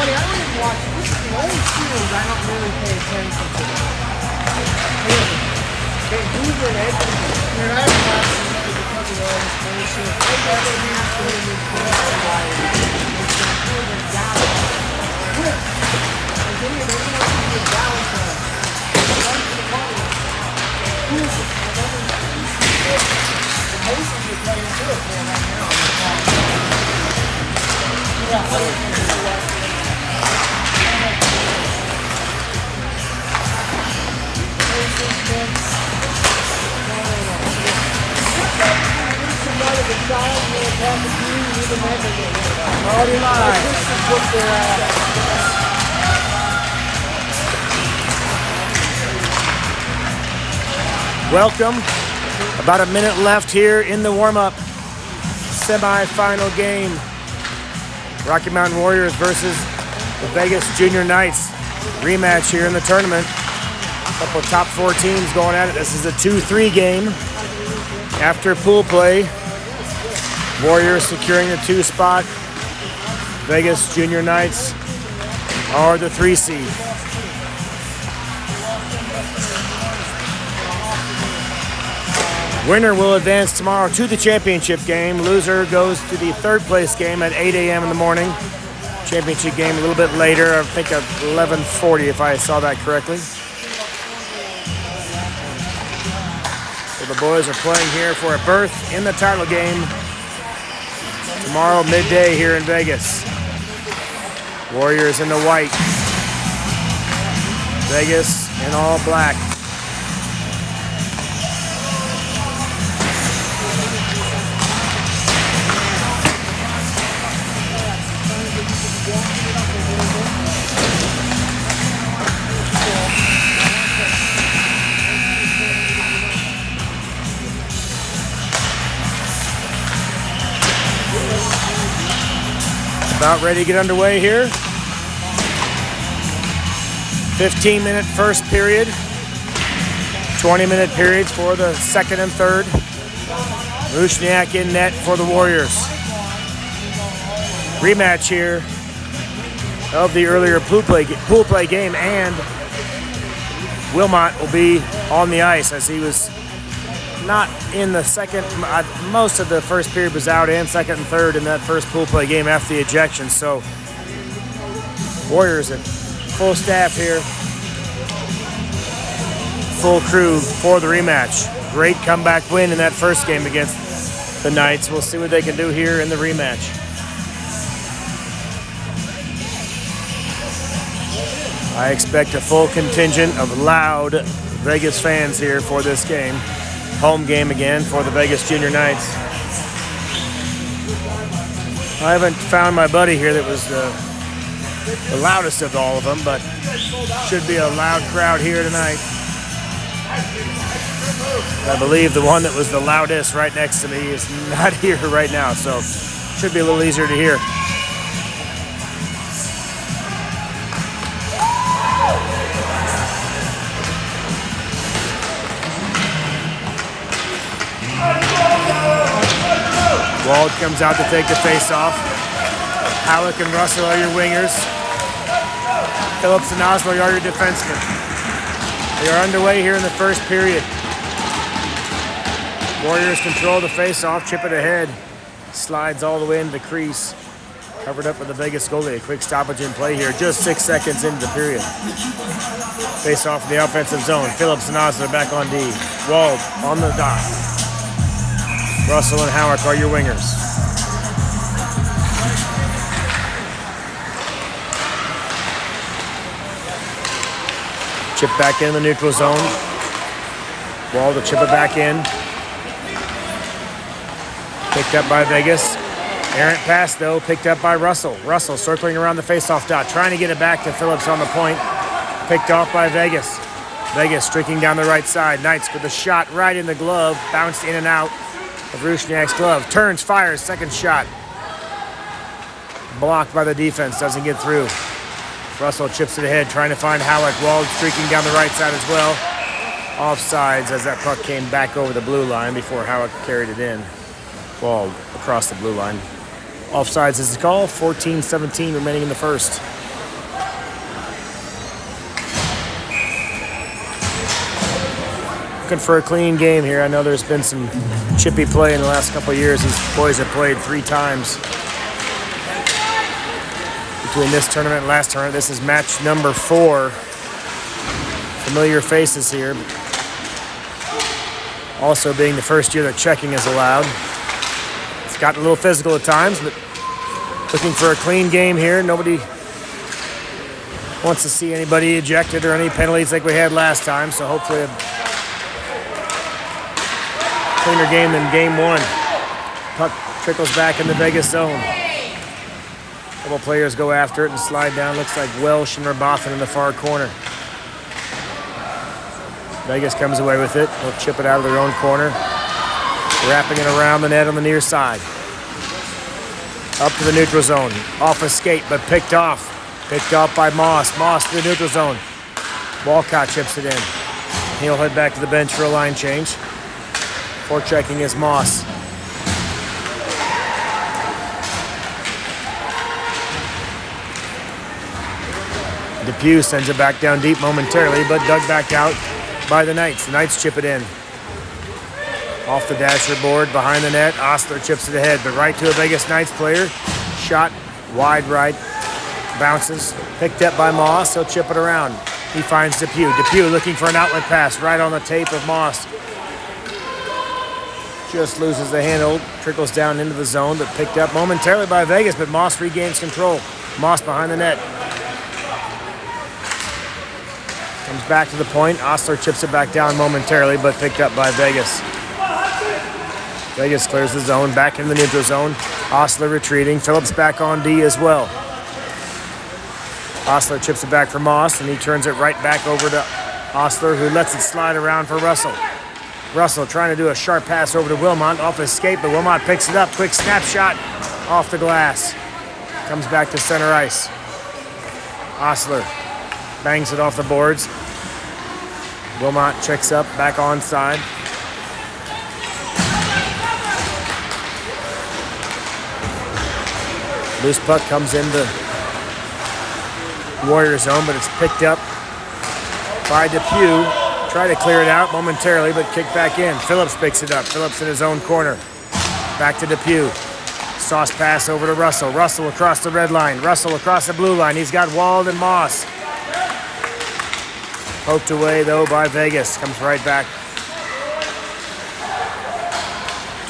funny. I don't even watch. This is the only series I don't really pay attention to. Vancouver and Edmonton. I haven't watched them because of all this bullshit. I never used to live in Florida. It's Vancouver and Dallas. Quit. And then you don't want to get Dallas on. Run for the money. Who's it? The Pacers are playing good for right now. Welcome. About a minute left here in the warm-up semi-final game. Rocky Mountain Warriors versus the Vegas Junior Knights. Rematch here in the tournament. A couple of top 4 teams going at it. This is a 2-3 game. After pool play, Warriors securing the 2 spot. Vegas Junior Knights are the 3 seed. Winner will advance tomorrow to the championship game. Loser goes to the 3rd place game at 8 a.m. in the morning. Championship game a little bit later, I think at 11:40 if I saw that correctly. So the boys are playing here for a berth in the title game tomorrow midday here in Vegas. Warriors in the white. Vegas in all black. About ready to get underway here. 15-minute first period. 20-minute periods for the 2nd and 3rd. Rusniak in net for the Warriors. Rematch here of the earlier pool play game, and Wilmot will be on the ice as he was not in the second. Most of the first period was out, and 2nd and 3rd in that first pool play game after the ejection. So Warriors at full staff here, full crew for the rematch. Great comeback win in that first game against the Knights. We'll see what they can do here in the rematch. I expect a full contingent of loud Vegas fans here for this game. Home game again for the Vegas Junior Knights. I haven't found my buddy here that was the loudest of all of them, but should be a loud crowd here tonight. I believe the one that was the loudest right next to me is not here right now, so should be a little easier to hear. Wald comes out to take the face-off. Halleck and Russell are your wingers. Phillips and Osler are your defensemen. They are underway here in the first period. Warriors control the face-off, chip it ahead. Slides all the way into the crease. Covered up with the Vegas goalie. A quick stoppage in play here, just 6 seconds into the period. Face-off in the offensive zone. Phillips and Osler back on D. Wald on the dot. Russell and Howick are your wingers. Chip back in the neutral zone. Wall to chip it back in. Picked up by Vegas. Errant pass, though, picked up by Russell. Russell circling around the faceoff dot, trying to get it back to Phillips on the point. Picked off by Vegas. Vegas streaking down the right side. Knights with a shot right in the glove. Bounced in and out of Rusniak's glove. Turns, fires, second shot. Blocked by the defense, doesn't get through. Russell chips it ahead, trying to find Halleck. Wald streaking down the right side as well. Offsides as that puck came back over the blue line before Halleck carried it in. Wald across the blue line. Offsides is the call. 14-17 remaining in the first. Looking for a clean game here. I know there's been some chippy play in the last couple of years. These boys have played 3 times between this tournament and last tournament. This is match number 4. Familiar faces here. Also being the first year that checking is allowed. It's gotten a little physical at times, but looking for a clean game here. Nobody wants to see anybody ejected or any penalties like we had last time, so hopefully a cleaner game than game 1. Puck trickles back in the Vegas zone. A couple players go after it and slide down. Looks like Welsh and Rabothan in the far corner. Vegas comes away with it. They'll chip it out of their own corner. Wrapping it around the net on the near side. Up to the neutral zone. Off a skate, but picked off. Picked off by Moss. Moss to the neutral zone. Walcott chips it in. He'll head back to the bench for a line change. Forechecking is Moss. Depew sends it back down deep momentarily, but dug back out by the Knights. The Knights chip it in. Off the dasher board, behind the net. Ostler chips it ahead, but right to a Vegas Knights player. Shot wide right. Bounces. Picked up by Moss. He'll chip it around. He finds Depew. Depew looking for an outlet pass right on the tape of Moss. Just loses the handle. Trickles down into the zone, but picked up momentarily by Vegas, but Moss regains control. Moss behind the net. Comes back to the point. Ostler chips it back down momentarily, but picked up by Vegas. Vegas clears the zone, back in the neutral zone. Ostler retreating. Phillips back on D as well. Ostler chips it back for Moss, and he turns it right back over to Ostler, who lets it slide around for Russell. Russell trying to do a sharp pass over to Wilmot off his skate, but Wilmot picks it up. Quick snapshot off the glass. Comes back to center ice. Ostler bangs it off the boards. Wilmot checks up, back onside. Loose puck comes into Warrior zone, but it's picked up by Depew. Try to clear it out momentarily, but kicked back in. Phillips picks it up. Phillips in his own corner. Back to Depew. Sauce pass over to Russell. Russell across the red line. Russell across the blue line. He's got Wald and Moss. Poked away, though, by Vegas. Comes right back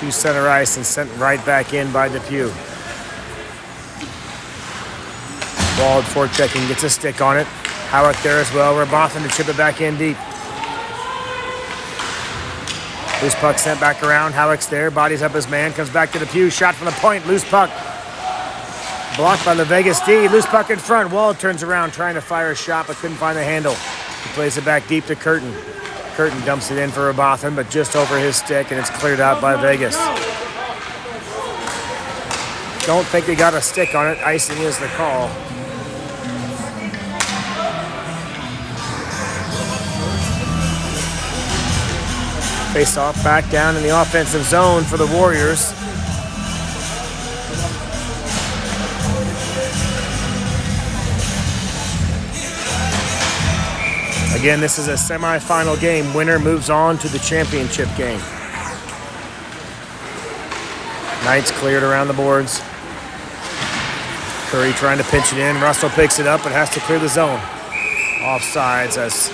to center ice and sent right back in by Depew. Wald forechecking, gets a stick on it. Howick there as well. Rabothan to chip it back in deep. Loose puck sent back around. Howick's there. Bodies up his man. Comes back to Depew. Shot from the point. Loose puck. Blocked by the Vegas D. Loose puck in front. Wald turns around trying to fire a shot, but couldn't find the handle. He plays it back deep to Curtin. Curtin dumps it in for Rabothan, but just over his stick, and it's cleared out by Vegas. Don't think they got a stick on it. Icing is the call. Face off back down in the offensive zone for the Warriors. Again, this is a semifinal game. Winner moves on to the championship game. Knights cleared around the boards. Curry trying to pinch it in. Russell picks it up but has to clear the zone. Offsides as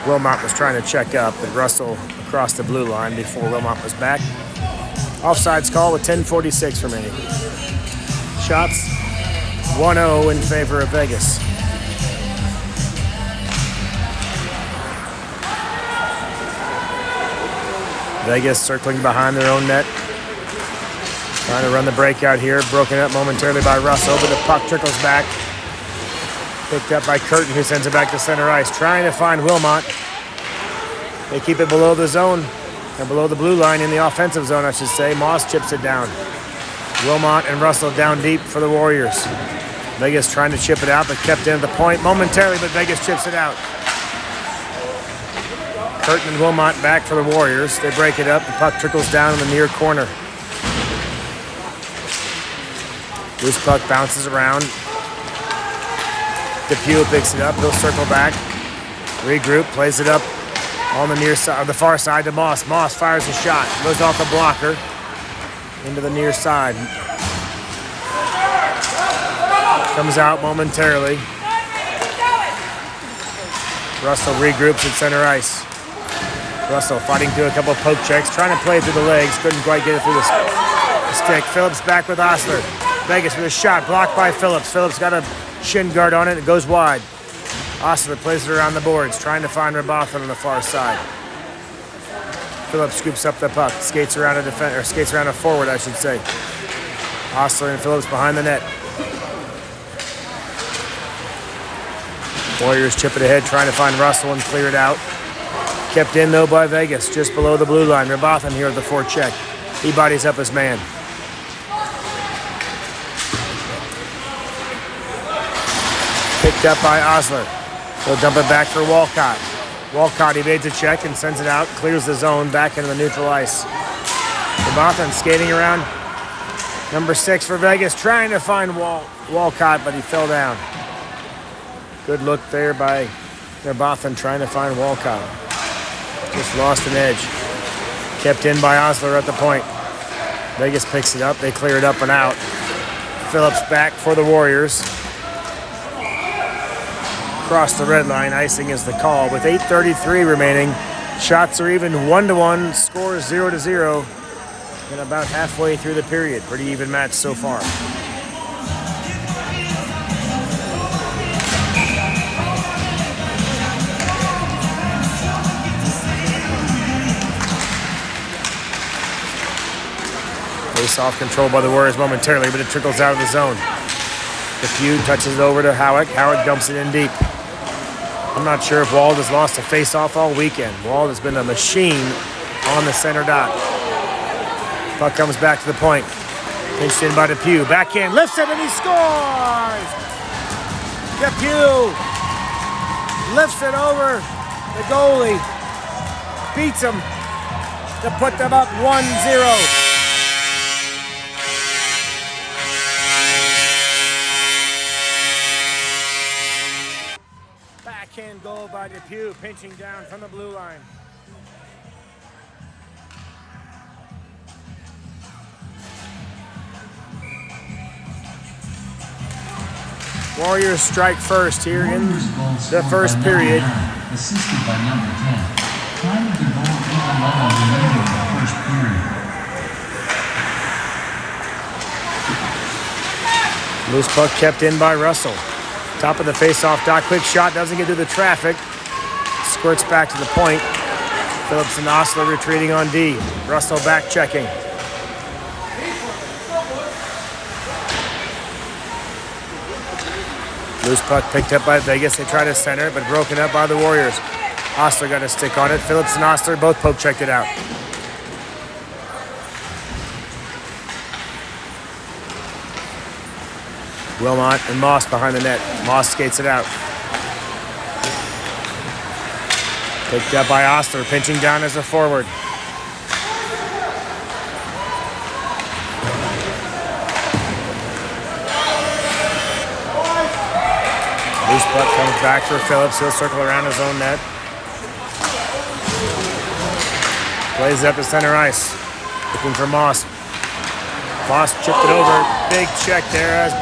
Wilmot was trying to check up, but Russell across the blue line before Wilmot was back. Offsides call with 10:46 remaining. Shots 1-0 in favor of Vegas. Vegas circling behind their own net. Trying to run the breakout here. Broken up momentarily by Russell, but the puck trickles back. Picked up by Curtin, who sends it back to center ice. Trying to find Wilmot. They keep it below the zone, and below the blue line in the offensive zone, I should say. Moss chips it down. Wilmot and Russell down deep for the Warriors. Vegas trying to chip it out, but kept in at the point momentarily, but Vegas chips it out. Curtin and Wilmot back for the Warriors. They break it up. The puck trickles down in the near corner. Loose puck bounces around. Depew picks it up. He'll circle back. Regroup. Plays it up On the near side, the far side to Moss. Moss fires a shot. Goes off the blocker. Into the near side. Comes out momentarily. Russell regroups at center ice. Russell fighting through a couple of poke checks, trying to play it through the legs, couldn't quite get it through the stick. Phillips back with Osler. Vegas with a shot, blocked by Phillips. Phillips got a shin guard on it, it goes wide. Osler plays it around the boards, trying to find Rabothan on the far side. Phillips scoops up the puck, skates around a forward, I should say. Osler and Phillips behind the net. Warriors chip it ahead, trying to find Russell and clear it out. Kept in, though, by Vegas, just below the blue line. Rabothan here at the forecheck. He bodies up his man. Picked up by Osler. He'll dump it back for Walcott. Walcott evades a check and sends it out, clears the zone, back into the neutral ice. Rabothan skating around. Number 6 for Vegas, trying to find Walcott, but he fell down. Good look there by Rabothan, trying to find Walcott. Just lost an edge. Kept in by Osler at the point. Vegas picks it up. They clear it up and out. Phillips back for the Warriors. Across the red line. Icing is the call. With 8:33 remaining, shots are even 1-1. Score 0-0. And about halfway through the period. Pretty even match so far. Face-off controlled by the Warriors momentarily, but it trickles out of the zone. DePuy touches it over to Howick. Howick dumps it in deep. I'm not sure if Wald has lost a face-off all weekend. Wald has been a machine on the center dot. Puck comes back to the point. Pinched in by DePuy. Backhand, lifts it, and he scores! DePuy lifts it over the goalie. Beats him to put them up 1-0. Backhand goal by DePuy, pinching down from the blue line. Warriors strike first here in the first period. Assisted by number 10. Time of the goal even level remaining in the first period. Loose puck kept in by Russell. Top of the face-off dot, quick shot, doesn't get through the traffic. Squirts back to the point. Phillips and Osler retreating on D. Russell back checking. Loose puck picked up by Vegas. They try to center it, but broken up by the Warriors. Osler got a stick on it. Phillips and Osler both poke checked it out. Wilmot and Moss behind the net. Moss skates it out. Picked up by Osler, pinching down as a forward. Loose puck comes back for Phillips. He'll circle around his own net. Plays it up to center ice. Looking for Moss. Moss chipped it over. Big check there as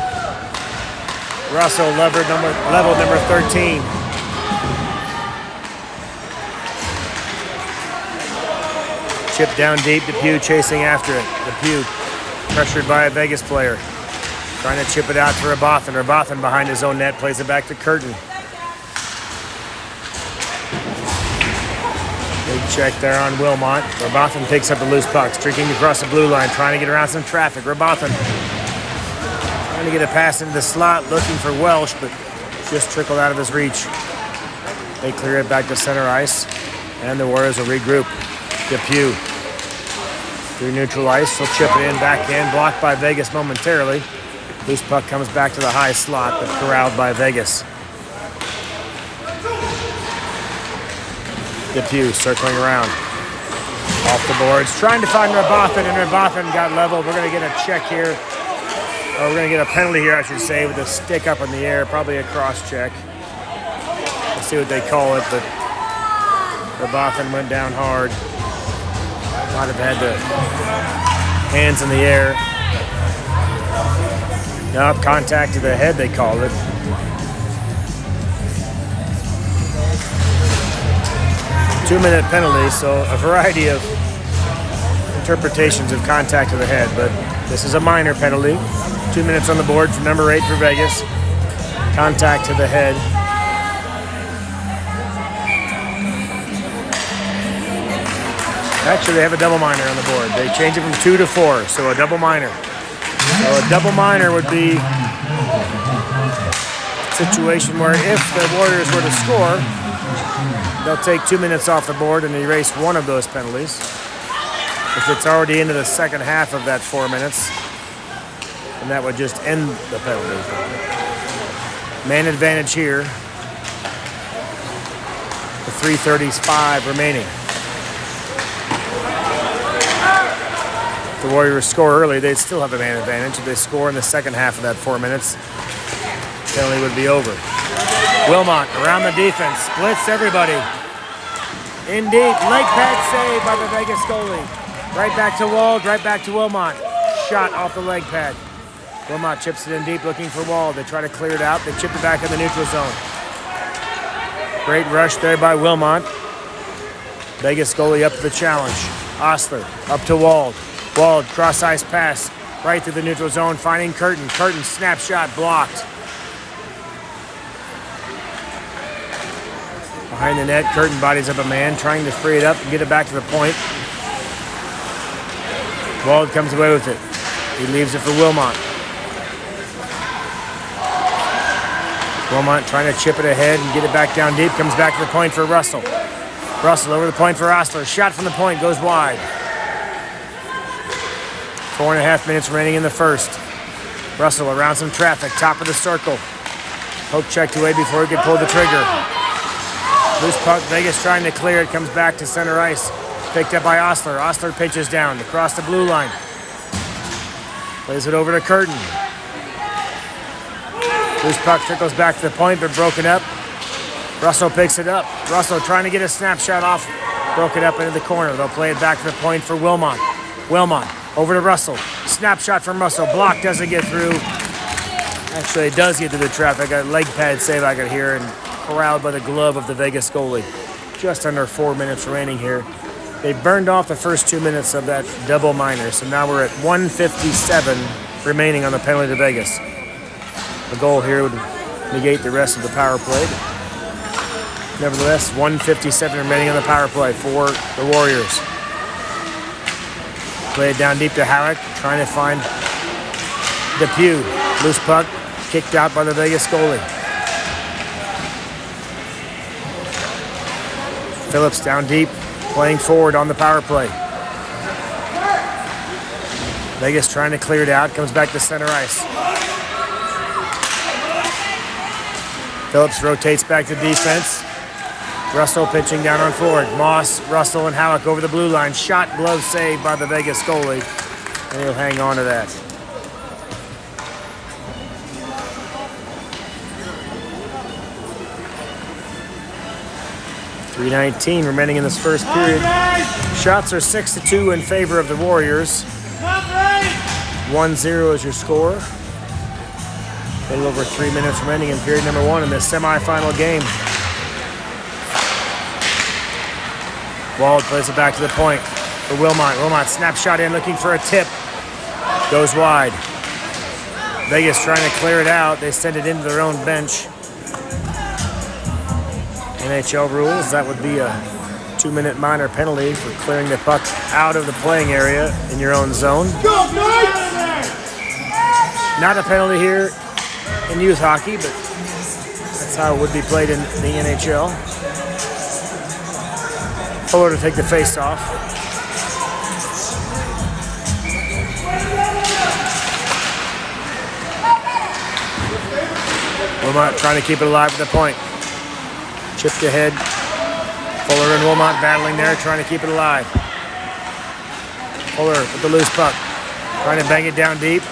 Russell leveled number 13. Chip down deep. DePuy chasing after it. DePuy pressured by a Vegas player. Trying to chip it out to Rabothan. Rabothan behind his own net plays it back to Curtin. Big check there on Wilmot. Rabothan picks up the loose puck, streaking across the blue line, trying to get around some traffic. Rabothan trying to get a pass into the slot, looking for Welsh, but just trickled out of his reach. They clear it back to center ice, and the Warriors will regroup. DePuy through neutral ice. He'll chip it in, backhand, blocked by Vegas momentarily. Loose puck comes back to the high slot, but corralled by Vegas. DePuy circling around. Off the boards, trying to find Rabothan, and Rabothan got leveled. We're going to get a check here. Or we're going to get a penalty here, I should say, with a stick up in the air, probably a cross check. We'll see what they call it, but Rabothan went down hard. Might have had the hands in the air. Nope, contact to the head, they called it. Two-minute penalty, so a variety of interpretations of contact to the head, but this is a minor penalty. 2 minutes on the board for number 8 for Vegas. Contact to the head. Actually, they have a double minor on the board. They change it from 2 to 4, so a double minor. So a double minor would be a situation where if the Warriors were to score, they'll take 2 minutes off the board and erase one of those penalties. If it's already into the second half of that 4 minutes, then that would just end the penalty. Man advantage here. The 3:35 remaining. If the Warriors score early, they'd still have a man advantage. If they score in the second half of that 4 minutes, penalty would be over. Wilmot around the defense, splits everybody. In deep, leg pad save by the Vegas goalie. Right back to Wald, right back to Wilmot. Shot off the leg pad. Wilmot chips it in deep looking for Wald. They try to clear it out. They chip it back in the neutral zone. Great rush there by Wilmot. Vegas goalie up to the challenge. Osler up to Wald. Wald cross ice pass right through the neutral zone, finding Curtin. Curtin snapshot blocked. Behind the net, Curtin bodies up a man, trying to free it up and get it back to the point. Wald comes away with it. He leaves it for Wilmot. Wilmot trying to chip it ahead and get it back down deep. Comes back to the point for Russell. Russell over the point for Osler. Shot from the point, goes wide. 4.5 minutes remaining in the first. Russell around some traffic, top of the circle. Poke checked away before he could pull the trigger. Loose puck, Vegas trying to clear it, comes back to center ice. Picked up by Osler. Osler pitches down across the blue line. Plays it over to Curtin. Loose puck trickles back to the point, but broken up. Russell picks it up. Russell trying to get a snapshot off. Broken up into the corner. They'll play it back to the point for Wilmot. Wilmot over to Russell. Snapshot from Russell. Block doesn't get through. Actually, it does get through the traffic. A leg pad save I could hear, and corralled by the glove of the Vegas goalie. Just under 4 minutes remaining here. They burned off the first 2 minutes of that double minor, so now we're at 1:57 remaining on the penalty to Vegas. The goal here would negate the rest of the power play. Nevertheless, 1:57 remaining on the power play for the Warriors. Play it down deep to Halleck, trying to find Depew. Loose puck, kicked out by the Vegas goalie. Phillips down deep, playing forward on the power play. Vegas trying to clear it out, comes back to center ice. Phillips rotates back to defense. Russell pitching down on forward. Moss, Russell, and Halleck over the blue line. Shot, glove save by the Vegas goalie. And he'll hang on to that. .319 remaining in this first period. Shots are 6-2 in favor of the Warriors. 1-0 is your score. A little over 3 minutes remaining in period number 1 in this semifinal game. Wald plays it back to the point for Wilmot. Wilmot snapshot in, looking for a tip. Goes wide. Vegas trying to clear it out. They send it into their own bench. NHL rules, that would be a 2-minute minor penalty for clearing the puck out of the playing area in your own zone. Not a penalty here in youth hockey, but that's how it would be played in the NHL. Fuller to take the face-off. Wilmot trying to keep it alive at the point. Chipped ahead. Fuller and Wilmot battling there, trying to keep it alive. Fuller with the loose puck. Trying to bang it down deep.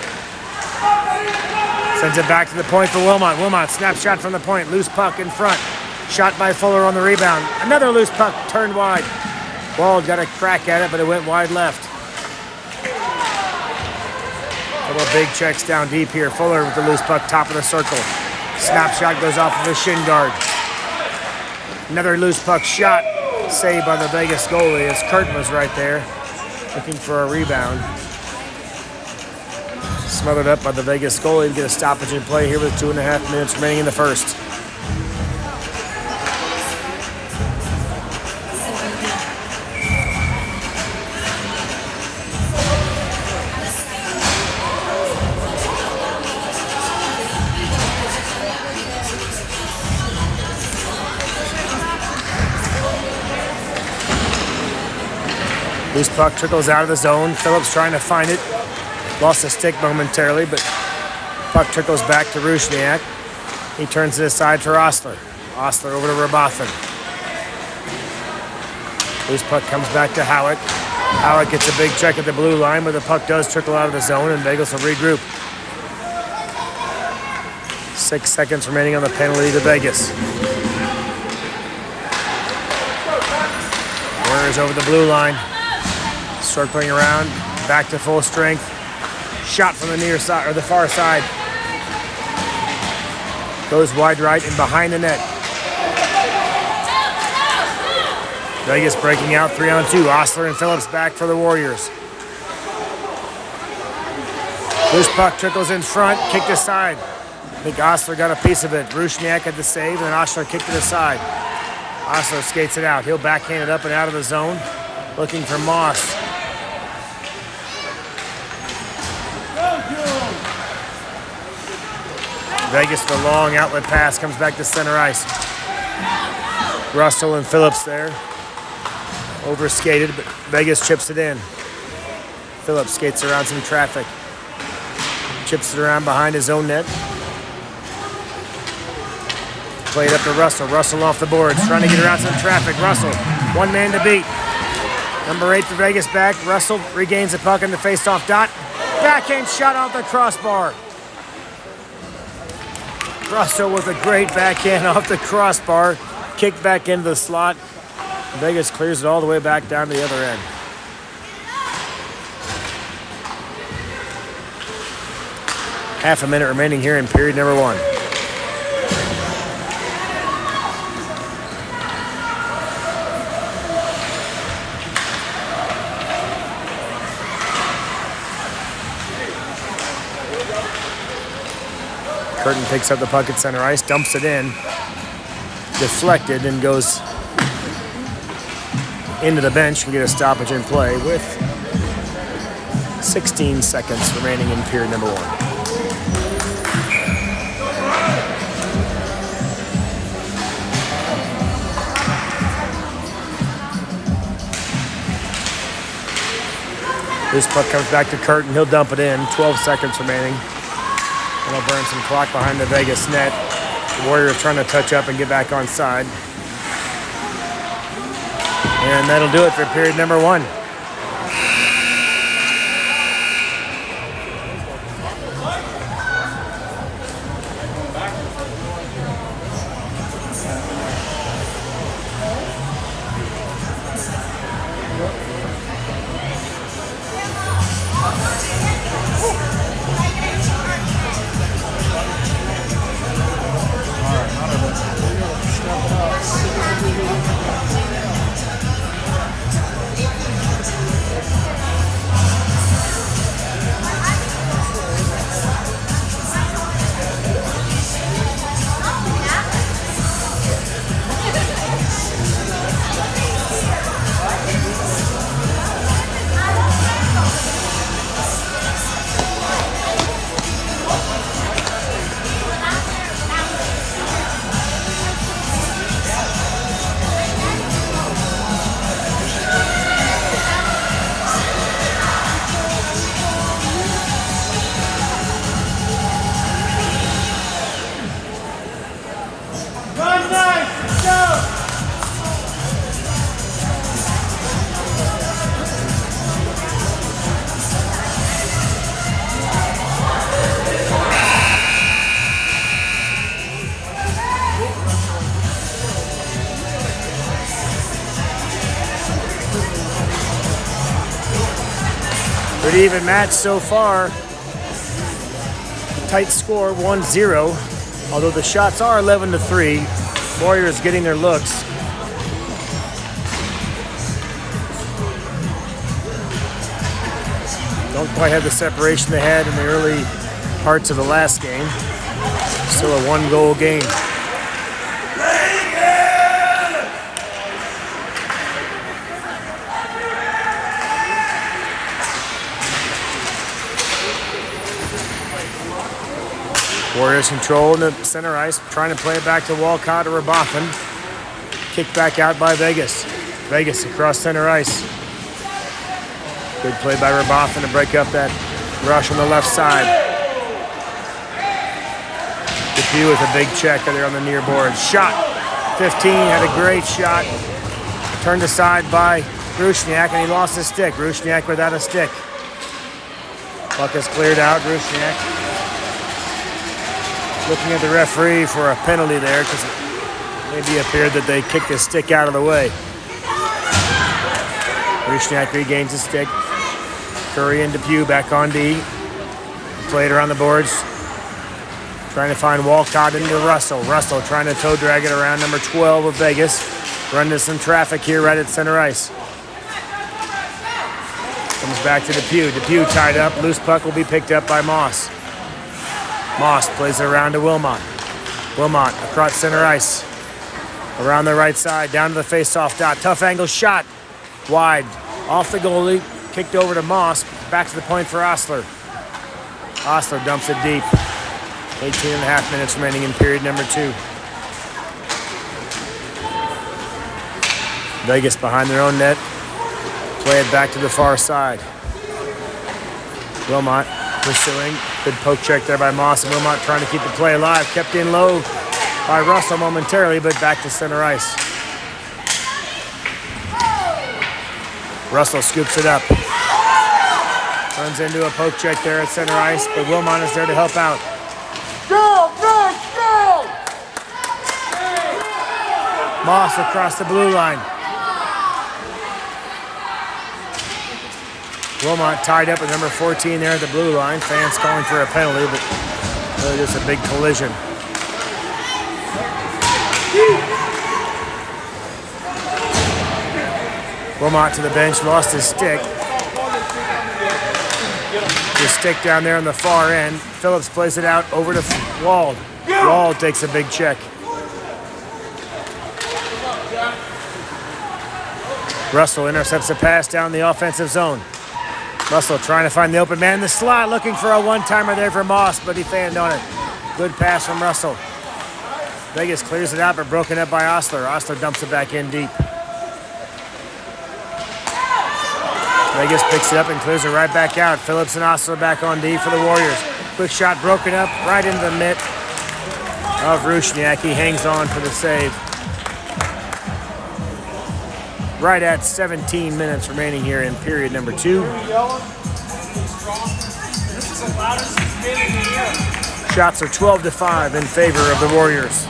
Sends it back to the point for Wilmot. Wilmot, snapshot from the point. Loose puck in front. Shot by Fuller on the rebound. Another loose puck turned wide. Wald got a crack at it, but it went wide left. Couple big checks down deep here. Fuller with the loose puck, top of the circle. Snapshot goes off of his shin guard. Another loose puck shot, saved by the Vegas goalie as Curtin was right there, looking for a rebound. Smothered up by the Vegas goalie to get a stoppage in play here with 2.5 minutes remaining in the first. Loose puck trickles out of the zone. Phillips trying to find it. Lost a stick momentarily, but puck trickles back to Rusniak. He turns it aside for Osler. Osler over to Rabathin. Loose puck comes back to Howick. Howick gets a big check at the blue line, but the puck does trickle out of the zone, and Vegas will regroup. 6 seconds remaining on the penalty to Vegas. Warriors over the blue line. Circling around, back to full strength. Shot from the near side, or the far side. Goes wide right and behind the net. Vegas breaking out 3-on-2. Osler and Phillips back for the Warriors. Loose puck trickles in front, kicked aside. I think Osler got a piece of it. Rusniak had the save, and Osler kicked it aside. Osler skates it out. He'll backhand it up and out of the zone, looking for Moss. Vegas, the long outlet pass, comes back to center ice. Russell and Phillips there. Overskated, but Vegas chips it in. Phillips skates around some traffic. Chips it around behind his own net. Played up to Russell. Russell off the boards, trying to get around some traffic. Russell, one man to beat. Number 8 for Vegas back. Russell regains the puck in the face-off dot. Backhand shot off the crossbar. Russell with a great backhand off the crossbar. Kicked back into the slot. Vegas clears it all the way back down to the other end. Half a minute remaining here in period number 1. Curtin picks up the puck at center ice, dumps it in, deflected, and goes into the bench. We get a stoppage in play with 16 seconds remaining in period number 1. This puck comes back to Curtin. He'll dump it in. 12 seconds remaining. And he'll burn some clock behind the Vegas net. The Warriors trying to touch up and get back on side. And that'll do it for period number 1. Pretty even match so far. Tight score, 1-0. Although the shots are 11-3. Warriors getting their looks. Don't quite have the separation they had in the early parts of the last game. Still a 1-goal game. Warriors control in the center ice, trying to play it back to Walcott or Rabothan. Kicked back out by Vegas. Vegas across center ice. Good play by Rabothan to break up that rush on the left side. DePew with a big check there on the near board. Shot. 15, had a great shot. Turned aside by Rusniak, and he lost his stick. Rusniak without a stick. Puck is cleared out. Rusniak looking at the referee for a penalty there because it maybe appeared that they kicked his stick out of the way. Rusniak regains his stick. Curry and DePew back on D. Played around the boards. Trying to find Walcott into Russell. Russell trying to toe drag it around number 12 of Vegas. Run into some traffic here right at center ice. Comes back to DePew. DePew tied up. Loose puck will be picked up by Moss. Moss plays it around to Wilmot. Wilmot across center ice. Around the right side, down to the face-off dot. Tough angle shot. Wide. Off the goalie. Kicked over to Moss. Back to the point for Osler. Osler dumps it deep. 18.5 minutes remaining in period number 2. Vegas behind their own net. Play it back to the far side. Wilmot pursuing. Good poke check there by Moss, and Wilmot trying to keep the play alive. Kept in low by Russell momentarily, but back to center ice. Russell scoops it up. Runs into a poke check there at center ice, but Wilmot is there to help out. Go, go, go! Moss across the blue line. Wilmot tied up with number 14 there at the blue line. Fans calling for a penalty, but really just a big collision. Wilmot to the bench, lost his stick. His stick down there on the far end. Phillips plays it out over to Wald. Wald takes a big check. Russell intercepts a pass down the offensive zone. Russell trying to find the open man in the slot, looking for a one-timer there for Moss, but he fanned on it. Good pass from Russell. Vegas clears it out, but broken up by Osler. Osler dumps it back in deep. Vegas picks it up and clears it right back out. Phillips and Osler back on D for the Warriors. Quick shot broken up right into the mitt of Rusniak. He hangs on for the save. Right at 17 minutes remaining here in period number 2. Shots are 12-5 in favor of the Warriors.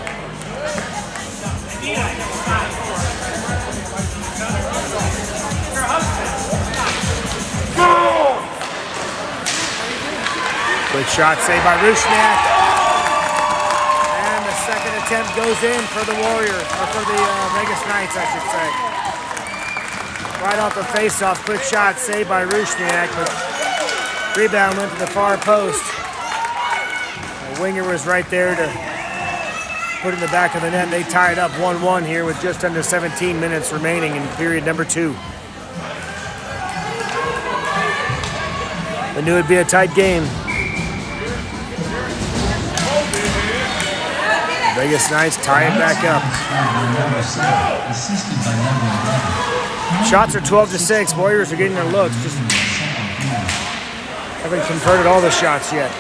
Good shot saved by Rusniak. And the second attempt goes in for the Warriors, or for the Vegas Knights, I should say. Right off the face-off, quick shot saved by Rusniak, but rebound went to the far post. The winger was right there to put in the back of the net. They tied up 1-1 here with just under 17 minutes remaining in period number 2. I knew it'd be a tight game. Vegas Knights tie it back up. Shots are 12-6. Warriors are getting their looks. Just haven't converted all the shots yet.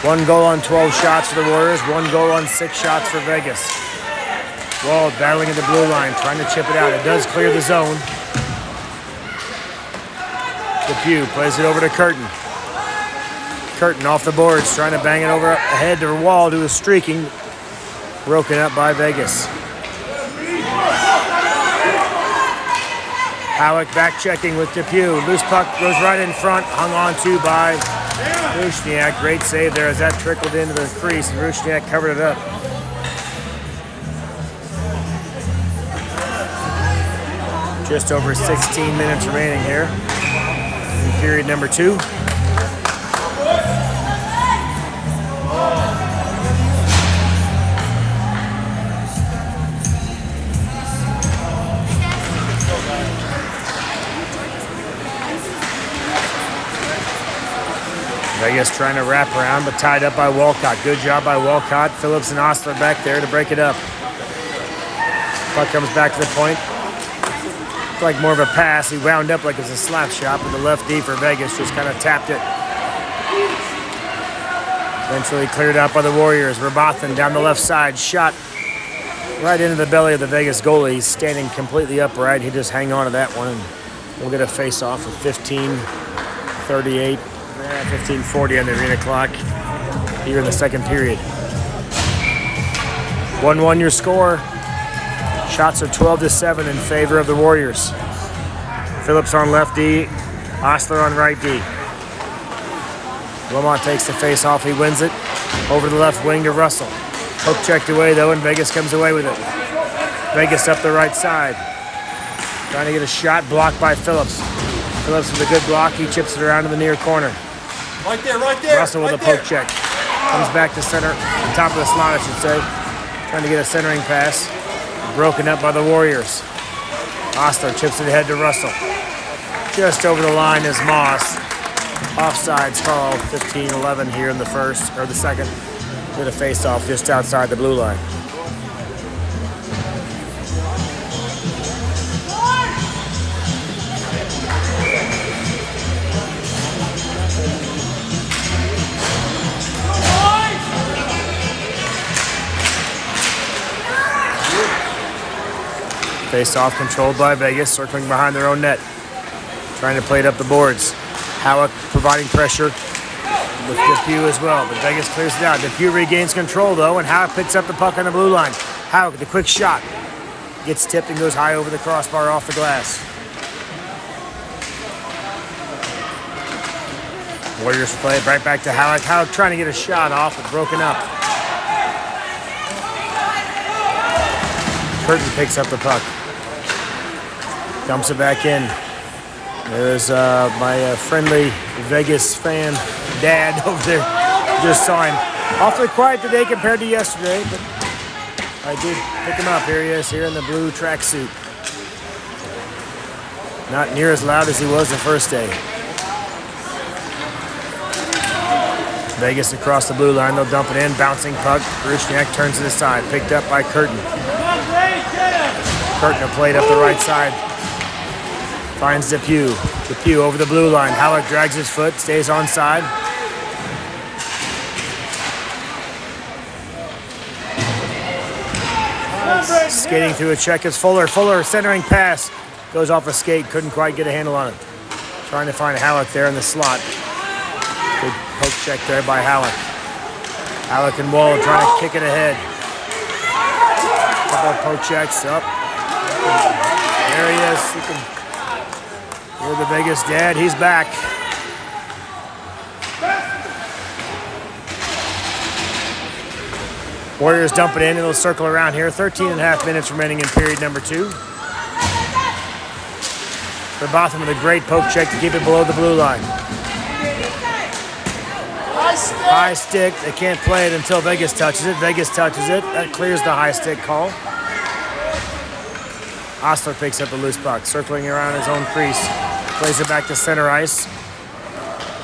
One goal on 12 shots for the Warriors. One goal on 6 shots for Vegas. Wald battling at the blue line, trying to chip it out. It does clear the zone. DePew plays it over to Curtin. Curtin off the boards, trying to bang it over ahead to Wald, who is streaking. Broken up by Vegas. Howick back checking with Depew. Loose puck goes right in front, hung on to by Rusniak. Great save there as that trickled into the crease, and Rusniak covered it up. Just over 16 minutes remaining here in period number 2. Vegas trying to wrap around, but tied up by Walcott. Good job by Walcott. Phillips and Ostler back there to break it up. Puck comes back to the point. It's like more of a pass. He wound up like it was a slap shot, but the left D for Vegas just kind of tapped it. Eventually cleared out by the Warriors. Rabathan down the left side. Shot right into the belly of the Vegas goalie. He's standing completely upright. He just hang on to that one, and we'll get a face-off with 15:38. 15:40 on the arena clock here in the second period. 1-1 your score. Shots are 12-7 in favor of the Warriors. Phillips on left D, Ostler on right D. Wilmot takes the face off, he wins it. Over the left wing to Russell. Poke checked away though, and Vegas comes away with it. Vegas up the right side. Trying to get a shot, blocked by Phillips. Phillips with a good block, he chips it around to the near corner. Right there, right there. Russell with right a poke check. Comes back to center, top of the slot, I should say. Trying to get a centering pass. Broken up by the Warriors. Ostler chips it ahead to Russell. Just over the line is Moss. Offsides called. 15-11 here in the first, or the second. With a face-off just outside the blue line. Face-off controlled by Vegas, circling behind their own net. Trying to play it up the boards. Howick providing pressure with Depew as well, but Vegas clears it out. Depew regains control though, and Howick picks up the puck on the blue line. Howick, the quick shot. Gets tipped and goes high over the crossbar off the glass. Warriors play it right back to Howick. Howick trying to get a shot off, but broken up. Curtin picks up the puck. Dumps it back in. There's my friendly Vegas fan dad over there. Just saw him. Awfully quiet today compared to yesterday, but I did pick him up. Here he is, here in the blue tracksuit. Not near as loud as he was the first day. Vegas across the blue line. They'll dump it in. Bouncing puck. Rusniak turns it aside. Picked up by Curtin. Curtin played up the right side. Finds Depew. Depew over the blue line. Howick drags his foot, stays onside. Skating through a check is Fuller. Fuller centering pass. Goes off a skate. Couldn't quite get a handle on it. Trying to find Howick there in the slot. Good poke check there by Howick. Howick and Wall trying to kick it ahead. Couple of poke checks up. There he is. He can hear the Vegas dad. He's back. Warriors dump it in. It'll circle around here. 13.5 minutes remaining in period number 2. Rabathan with a great poke check to keep it below the blue line. High stick. They can't play it until Vegas touches it. Vegas touches it. That clears the high stick call. Ostler picks up the loose puck, circling around his own crease. Plays it back to center ice.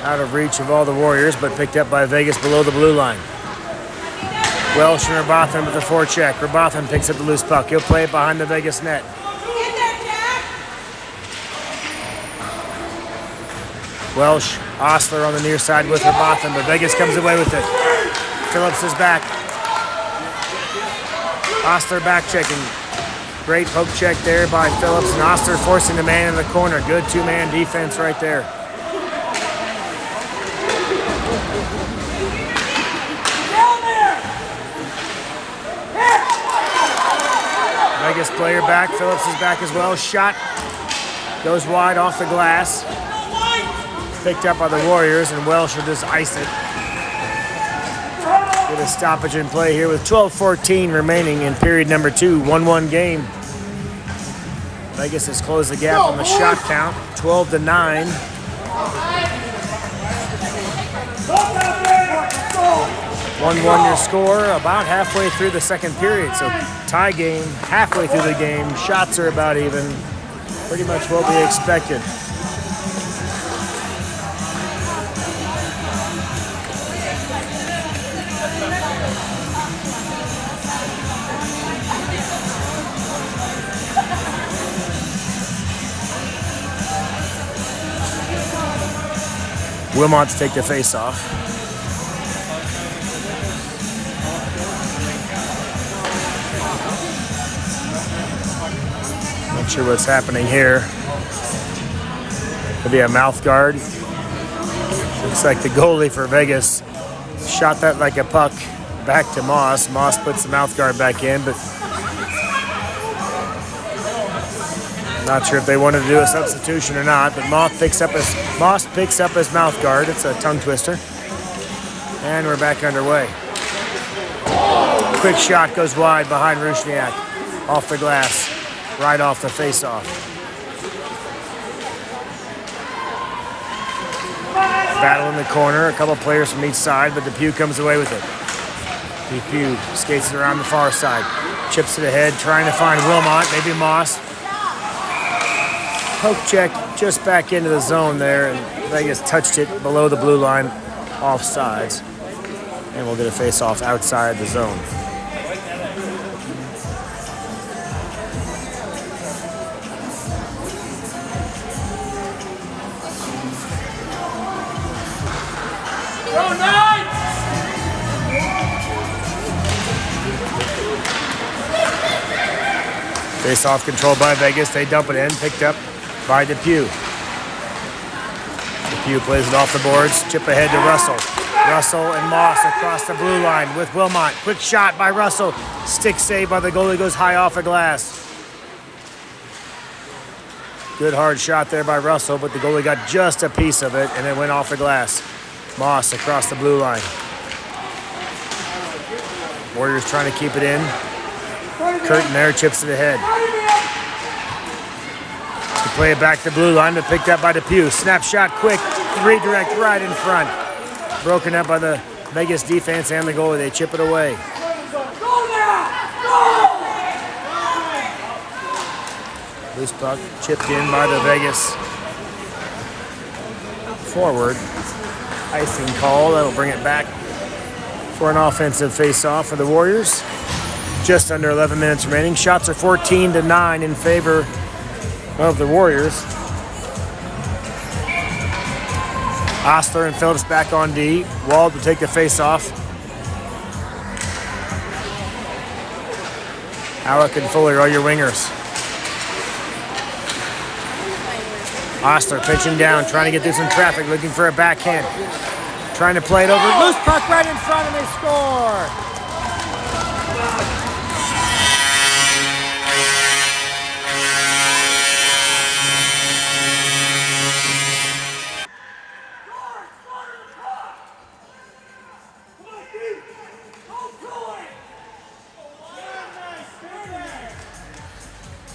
Out of reach of all the Warriors, but picked up by Vegas below the blue line. Welsh and Rabathan with the forecheck. Rabathan picks up the loose puck. He'll play it behind the Vegas net. Welsh, Ostler on the near side with Rabathan, but Vegas comes away with it. Phillips is back. Ostler back checking. Great poke check there by Phillips, and Ostler forcing the man in the corner. Good two-man defense right there. Vegas player back. Phillips is back as well. Shot Goes wide off the glass. Picked up by the Warriors, and Welsh will just ice it. Get a stoppage in play here with 12:14 remaining in period number 2. 1-1 game. Vegas has closed the gap on the shot count, 12-9. 1-1 your score about halfway through the second period. So tie game, halfway through the game. Shots are about even. Pretty much what we expected. Wilmot to take the face off. Not sure what's happening here. Could be a mouth guard. Looks like the goalie for Vegas shot that like a puck back to Moss. Moss puts the mouth guard back in, but not sure if they wanted to do a substitution or not. But Moss picks up his mouth guard. It's a tongue twister, and we're back underway. Quick shot goes wide behind Rusniak, off the glass, right off the face-off. Battle in the corner, a couple players from each side, but Depew comes away with it. Depew skates it around the far side, chips it ahead, trying to find Wilmot, maybe Moss. Poke check just back into the zone there, and Vegas touched it below the blue line, offsides. And we'll get a face-off outside the zone. Face-off controlled by Vegas. They dump it in, picked up by Depew. Depew plays it off the boards. Chip ahead to Russell. Russell and Moss across the blue line with Wilmot. Quick shot by Russell. Stick save by the goalie, goes high off the glass. Good hard shot there by Russell, but the goalie got just a piece of it and it went off the glass. Moss across the blue line. Warriors trying to keep it in. Curtin there chips it ahead. To play it back to the blue line, but picked up by Depew. Snapshot quick, redirect right in front. Broken up by the Vegas defense and the goalie. They chip it away. Loose puck chipped in by the Vegas forward. Icing call, that'll bring it back for an offensive face-off for the Warriors. Just under 11 minutes remaining. Shots are 14-9 in favor of the Warriors. Ostler and Phillips back on D. Wald will take the face-off. Alec and Fuller are your wingers. Ostler pitching down, trying to get through some traffic, looking for a backhand. Trying to play it over. Loose puck right in front and they score.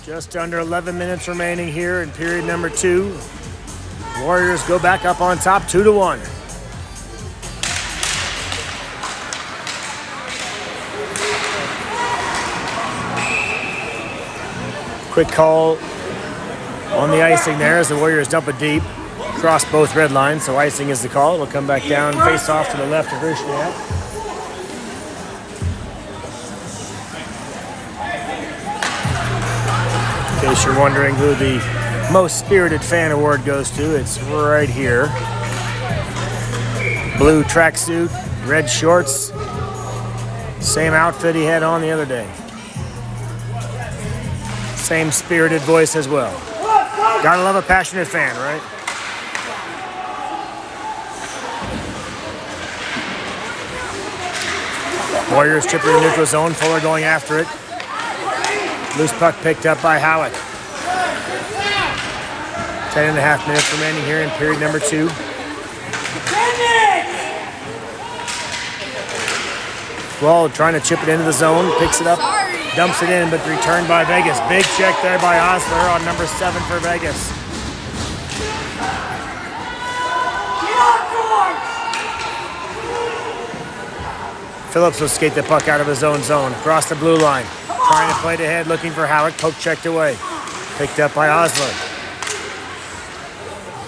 Just under 11 minutes remaining here in period number 2. Warriors go back up on top 2-1. Quick call on the icing there as the Warriors dump it deep across both red lines. So icing is the call. It'll come back down, face off to the left of Rusniak. In case you're wondering who the most spirited fan award goes to, it's right here. Blue tracksuit, red shorts, same outfit he had on the other day. Same spirited voice as well. Gotta love a passionate fan, right? Warriors chipping in the neutral zone, Fuller going after it. Loose puck picked up by Howick. 10.5 minutes remaining here in period number 2. Well, trying to chip it into the zone, picks it up, dumps it in, but returned by Vegas. Big check there by Osler on number 7 for Vegas. Phillips will skate the puck out of his own zone, across the blue line. Trying to play it ahead, looking for Howard. Poke checked away. Picked up by Osler.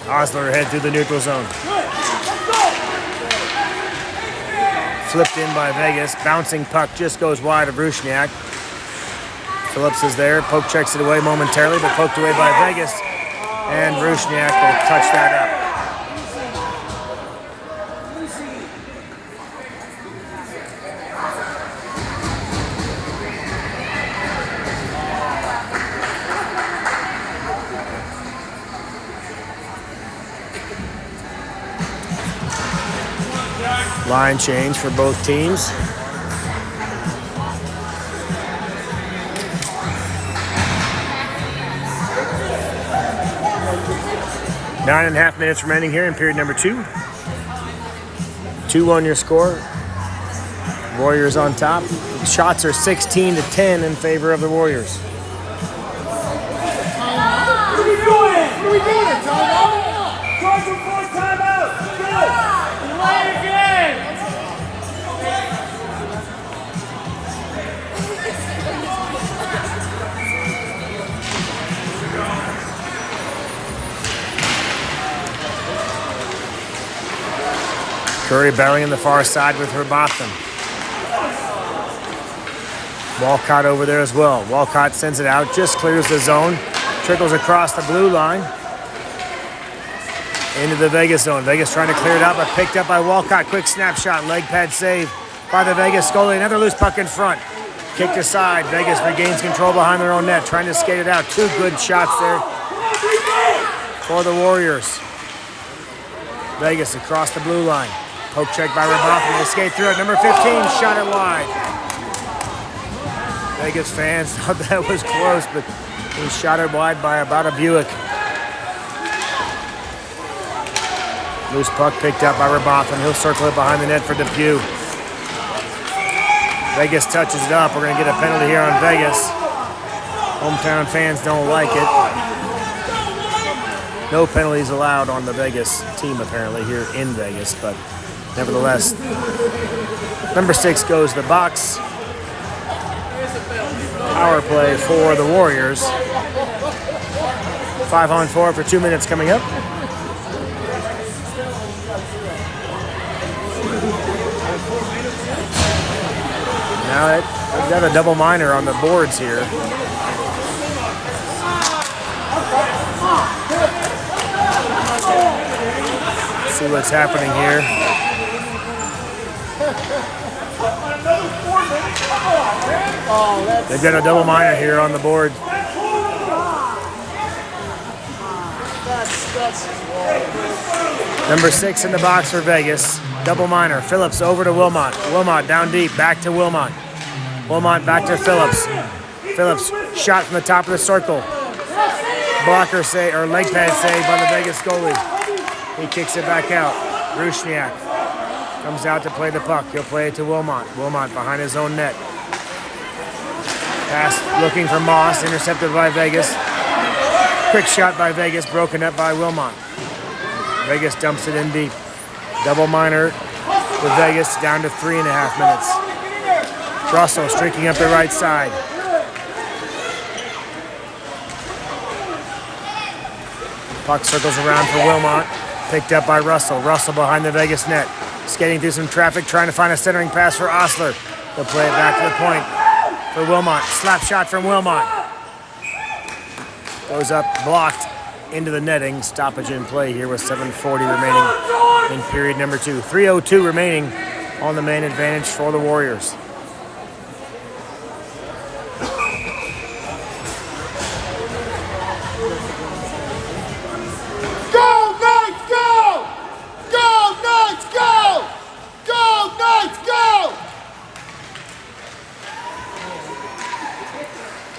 Osler ahead through the neutral zone. Flipped in by Vegas. Bouncing puck just goes wide of Rusniak. Phillips is there. Poke checks it away momentarily, but poked away by Vegas. And Rusniak will touch that up. Line change for both teams. Nine and a half minutes remaining here in period number 2. 2-1 your score. Warriors on top. Shots are 16-10 in favor of the Warriors. What are we doing? What are we doing, timeout? Charge for 4 timeout. Go. Play again. Curry battling on the far side with Verbotham. Walcott over there as well. Walcott sends it out, just clears the zone, trickles across the blue line into the Vegas zone. Vegas trying to clear it out, but picked up by Walcott. Quick snapshot, leg pad save by the Vegas goalie. Another loose puck in front. Kicked aside. Vegas regains control behind their own net, trying to skate it out. 2 good shots there for the Warriors. Vegas across the blue line. Poke check by Verbotham. They skate through it. Number 15 shot it wide. Vegas fans thought that was close, but he shot it wide by about a Buick. Loose puck picked up by Verbotham. He'll circle it behind the net for Depew. Vegas touches it up. We're going to get a penalty here on Vegas. Hometown fans don't like it. No penalties allowed on the Vegas team apparently here in Vegas, but nevertheless, number 6 goes to the box. Power play for the Warriors. 5-on-4 for 2 minutes coming up. Now we've got a double minor on the boards here. Let's see what's happening here. They've got a double minor here on the board. Number 6 in the box for Vegas. Double minor. Phillips over to Wilmot. Wilmot down deep. Back to Wilmot. Wilmot back to Phillips. Phillips shot from the top of the circle. Blocker save or leg pad save by the Vegas goalie. He kicks it back out. Rusniak comes out to play the puck. He'll play it to Wilmot. Wilmot behind his own net. Pass looking for Moss. Intercepted by Vegas. Quick shot by Vegas. Broken up by Wilmot. Vegas dumps it in deep. Double minor with Vegas down to 3.5 minutes. Russell streaking up the right side. Puck circles around for Wilmot. Picked up by Russell. Russell behind the Vegas net. Skating through some traffic, trying to find a centering pass for Osler. They'll play it back to the point for Wilmot. Slap shot from Wilmot. Goes up, blocked into the netting. Stoppage in play here with 7:40 remaining in period number 2. 3:02 remaining on the man advantage for the Warriors.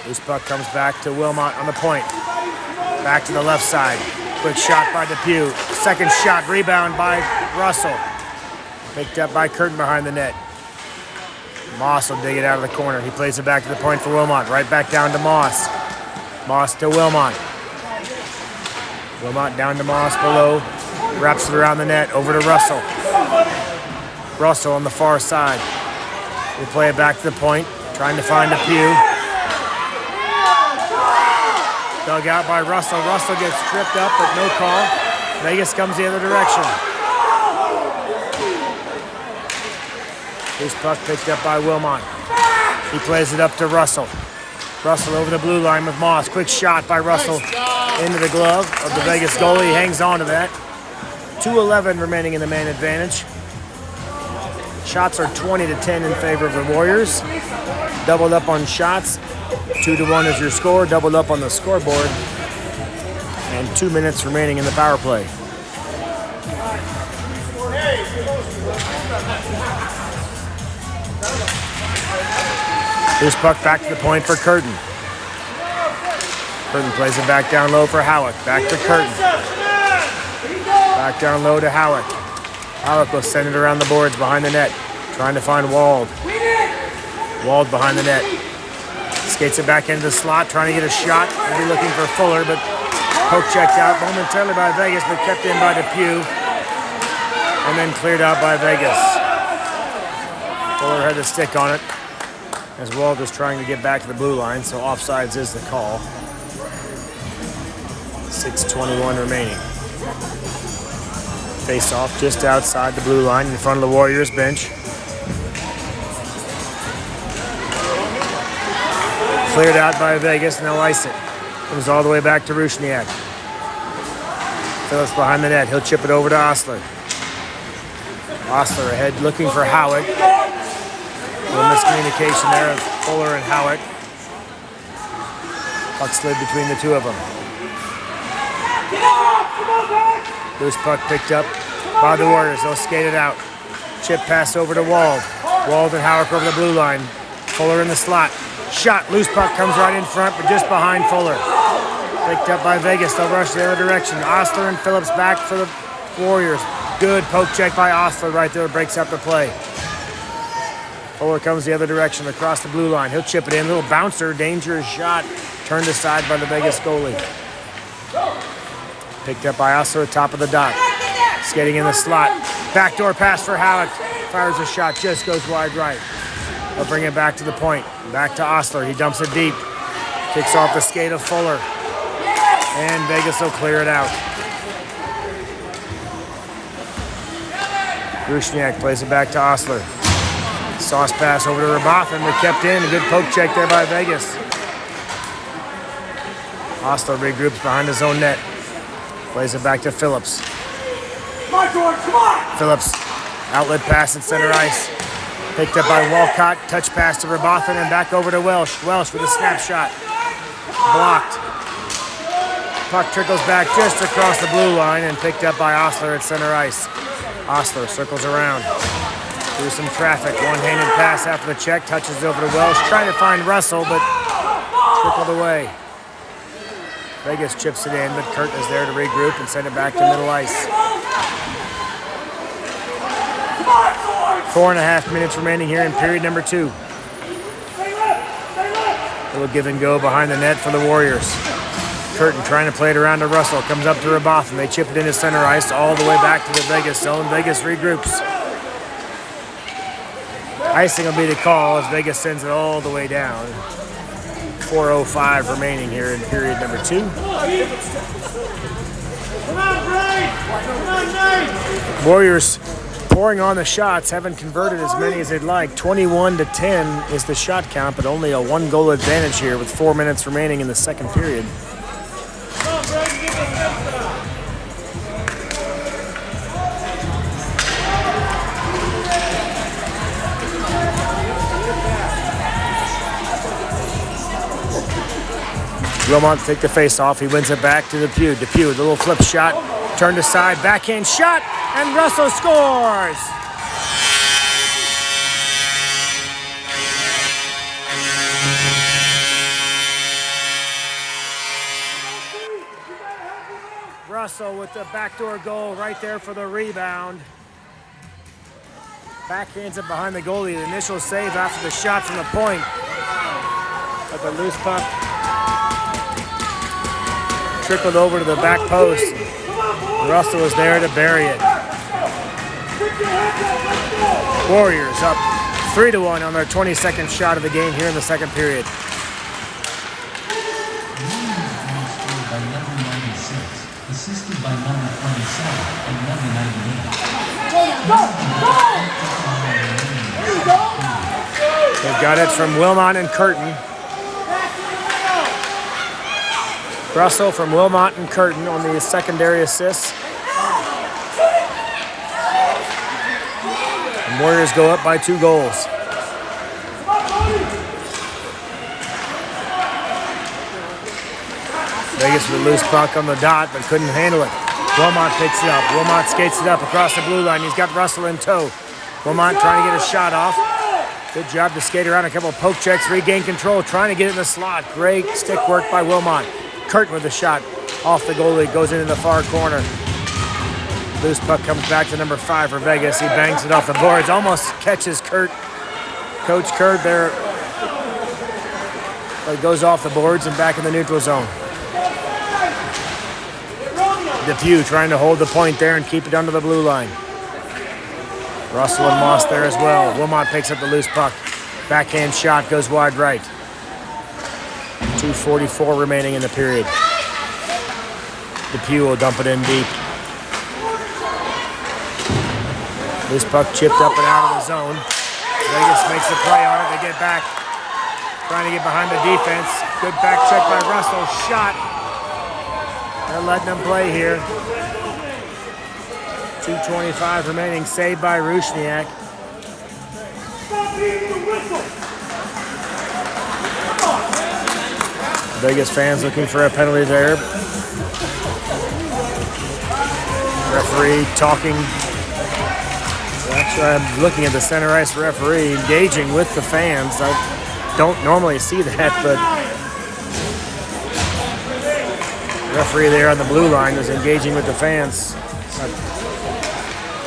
This puck comes back to Wilmot on the point. Back to the left side. Quick shot by Depew. Second shot, rebound by Russell. Picked up by Curtin behind the net. Moss will dig it out of the corner. He plays it back to the point for Wilmot. Right back down to Moss. Moss to Wilmot. Wilmot down to Moss below. Wraps it around the net. Over to Russell. Russell on the far side. They play it back to the point. Trying to find Depew. Dug out by Russell. Russell gets tripped up, but no call. Vegas comes the other direction. This puck picked up by Wilmot. He plays it up to Russell. Russell over the blue line with Moss. Quick shot by Russell into the glove of the Vegas goalie. He hangs on to that. 2:11 remaining in the man advantage. Shots are 20-10 in favor of the Warriors. Doubled up on shots. 2-1 is your score. Doubled up on the scoreboard. And 2 minutes remaining in the power play. Here's puck back to the point for Curtin. Curtin plays it back down low for Howick. Back to Curtin. Back down low to Howick. Howick will send it around the boards behind the net. Trying to find Wald. Wald behind the net. Skates it back into the slot, trying to get a shot. Maybe looking for Fuller, but poke checked out momentarily by Vegas, but kept in by Depew. And then cleared out by Vegas. Fuller had the stick on it as Wald was trying to get back to the blue line, so offsides is the call. 6:21 remaining. Face off just outside the blue line in front of the Warriors bench. Cleared out by Vegas, and they'll ice it. Comes all the way back to Rusniak. Phillips behind the net. He'll chip it over to Osler. Osler ahead looking for Howick. A little miscommunication there of Fuller and Howick. Puck slid between the two of them. Loose puck picked up by the Warriors. They'll skate it out. Chip pass over to Wald. Wald and Howick over the blue line. Fuller in the slot. Shot. Loose puck comes right in front, but just behind Fuller. Picked up by Vegas. They'll rush the other direction. Osler and Phillips back for the Warriors. Good poke check by Osler right there. Breaks up the play. Fuller comes the other direction across the blue line. He'll chip it in. Little bouncer. Dangerous shot. Turned aside by the Vegas goalie. Picked up by Osler at top of the dot. Skating in the slot. Backdoor pass for Howick. Fires a shot. Just goes wide right. They'll bring it back to the point. Back to Osler. He dumps it deep. Kicks off the skate of Fuller. And Vegas will clear it out. Rusniak plays it back to Osler. Sauce pass over to Rabotham, but kept in. A good poke check there by Vegas. Osler regroups behind his own net. Plays it back to Phillips. Phillips, outlet pass at center ice. Picked up by Walcott. Touch pass to Rabotham and back over to Welsh. Welsh with a snapshot. Blocked. Puck trickles back just across the blue line and picked up by Osler at center ice. Osler circles around. Through some traffic. One-handed pass after the check. Touches over to Welsh. Trying to find Russell, but trickled away. Vegas chips it in, but Kurt is there to regroup and send it back to middle ice. 4.5 minutes remaining here in period number 2. A little give and go behind the net for the Warriors. Curtin trying to play it around to Russell. Comes up to Rabotham. They chip it into center ice all the way back to the Vegas zone. Vegas regroups. Icing will be the call as Vegas sends it all the way down. 4:05 remaining here in period number 2. Warriors pouring on the shots, haven't converted as many as they'd like. 21-10 is the shot count, but only a 1-goal advantage here with 4 minutes remaining in the second period. Wilmot take the face off. He wins it back to Depew. Depew, the little flip shot, turned aside, backhand shot, and Russell scores. Russell with the backdoor goal right there for the rebound. Backhands it behind the goalie. The initial save after the shot from the point. But the loose puck trickled over to the back post. Russell was there to bury it. Warriors up 3-1 on their 22nd shot of the game here in the second period. By number 96, assisted by number 27 and number 98. They've got it from Wilmot and Curtin. Russell from Wilmot and Curtin on the secondary assists. The Warriors go up by 2 goals. Vegas with a loose puck on the dot, but couldn't handle it. Wilmot picks it up. Wilmot skates it up across the blue line. He's got Russell in tow. Wilmot trying to get a shot off. Good job to skate around a couple of poke checks, regain control, trying to get it in the slot. Great stick work by Wilmot. Curtin with a shot off the goalie, goes into the far corner. Loose puck comes back to number 5 for Vegas. He bangs it off the boards, almost catches Coach Kurt there. But it goes off the boards and back in the neutral zone. Depew trying to hold the point there and keep it under the blue line. Russell and Moss there as well. Wilmot picks up the loose puck. Backhand shot goes wide right. 2:44 remaining in the period. Depew will dump it in deep. Loose puck chipped up and out of the zone. Vegas makes the play on it. They get back. Trying to get behind the defense. Good back check by Russell. Shot. They're letting them play here. 2:25 remaining. Saved by Rusniak. Vegas fans looking for a penalty there. Referee talking. Actually, I'm looking at the center ice referee engaging with the fans. I don't normally see that, but the referee there on the blue line is engaging with the fans.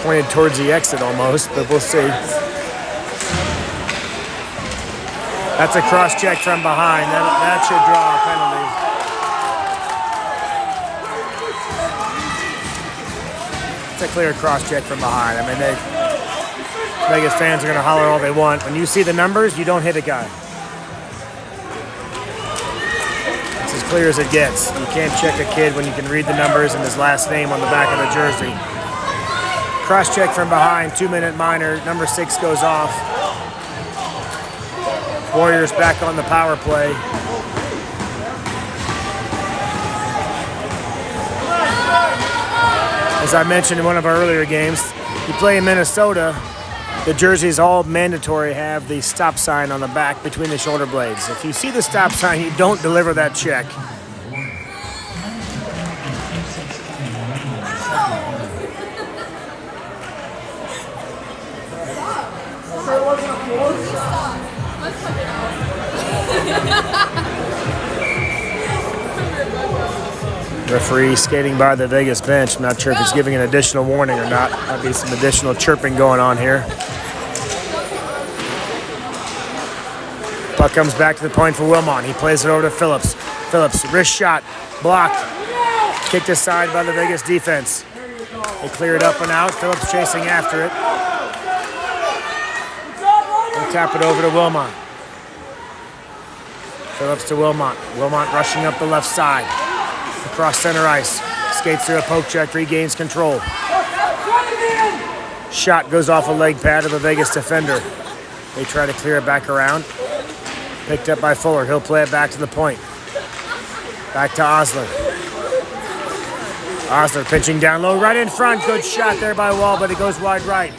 Pointed towards the exit almost, but we'll see. That's a cross check from behind. That should draw a penalty. It's a clear cross check from behind. I mean, Vegas fans are going to holler all they want. When you see the numbers, you don't hit a guy. It's as clear as it gets. You can't check a kid when you can read the numbers and his last name on the back of the jersey. Cross check from behind, 2-minute minor. Number 6 goes off. Warriors back on the power play. As I mentioned in one of our earlier games, you play in Minnesota, the jerseys all mandatory have the stop sign on the back between the shoulder blades. If you see the stop sign, you don't deliver that check. Referee skating by the Vegas bench. I'm not sure if he's giving an additional warning or not. Might be some additional chirping going on here. Puck comes back to the point for Wilmot. He plays it over to Phillips. Phillips, wrist shot, blocked. Kicked aside by the Vegas defense. They clear it up and out. Phillips chasing after it. They tap it over to Wilmot. Phillips to Wilmot. Wilmot rushing up the left side. Across center ice. Skates through a poke check, regains control. Shot goes off a leg pad of a Vegas defender. They try to clear it back around. Picked up by Fuller. He'll play it back to the point. Back to Osler. Osler pitching down low, right in front. Good shot there by Wall, but it goes wide right.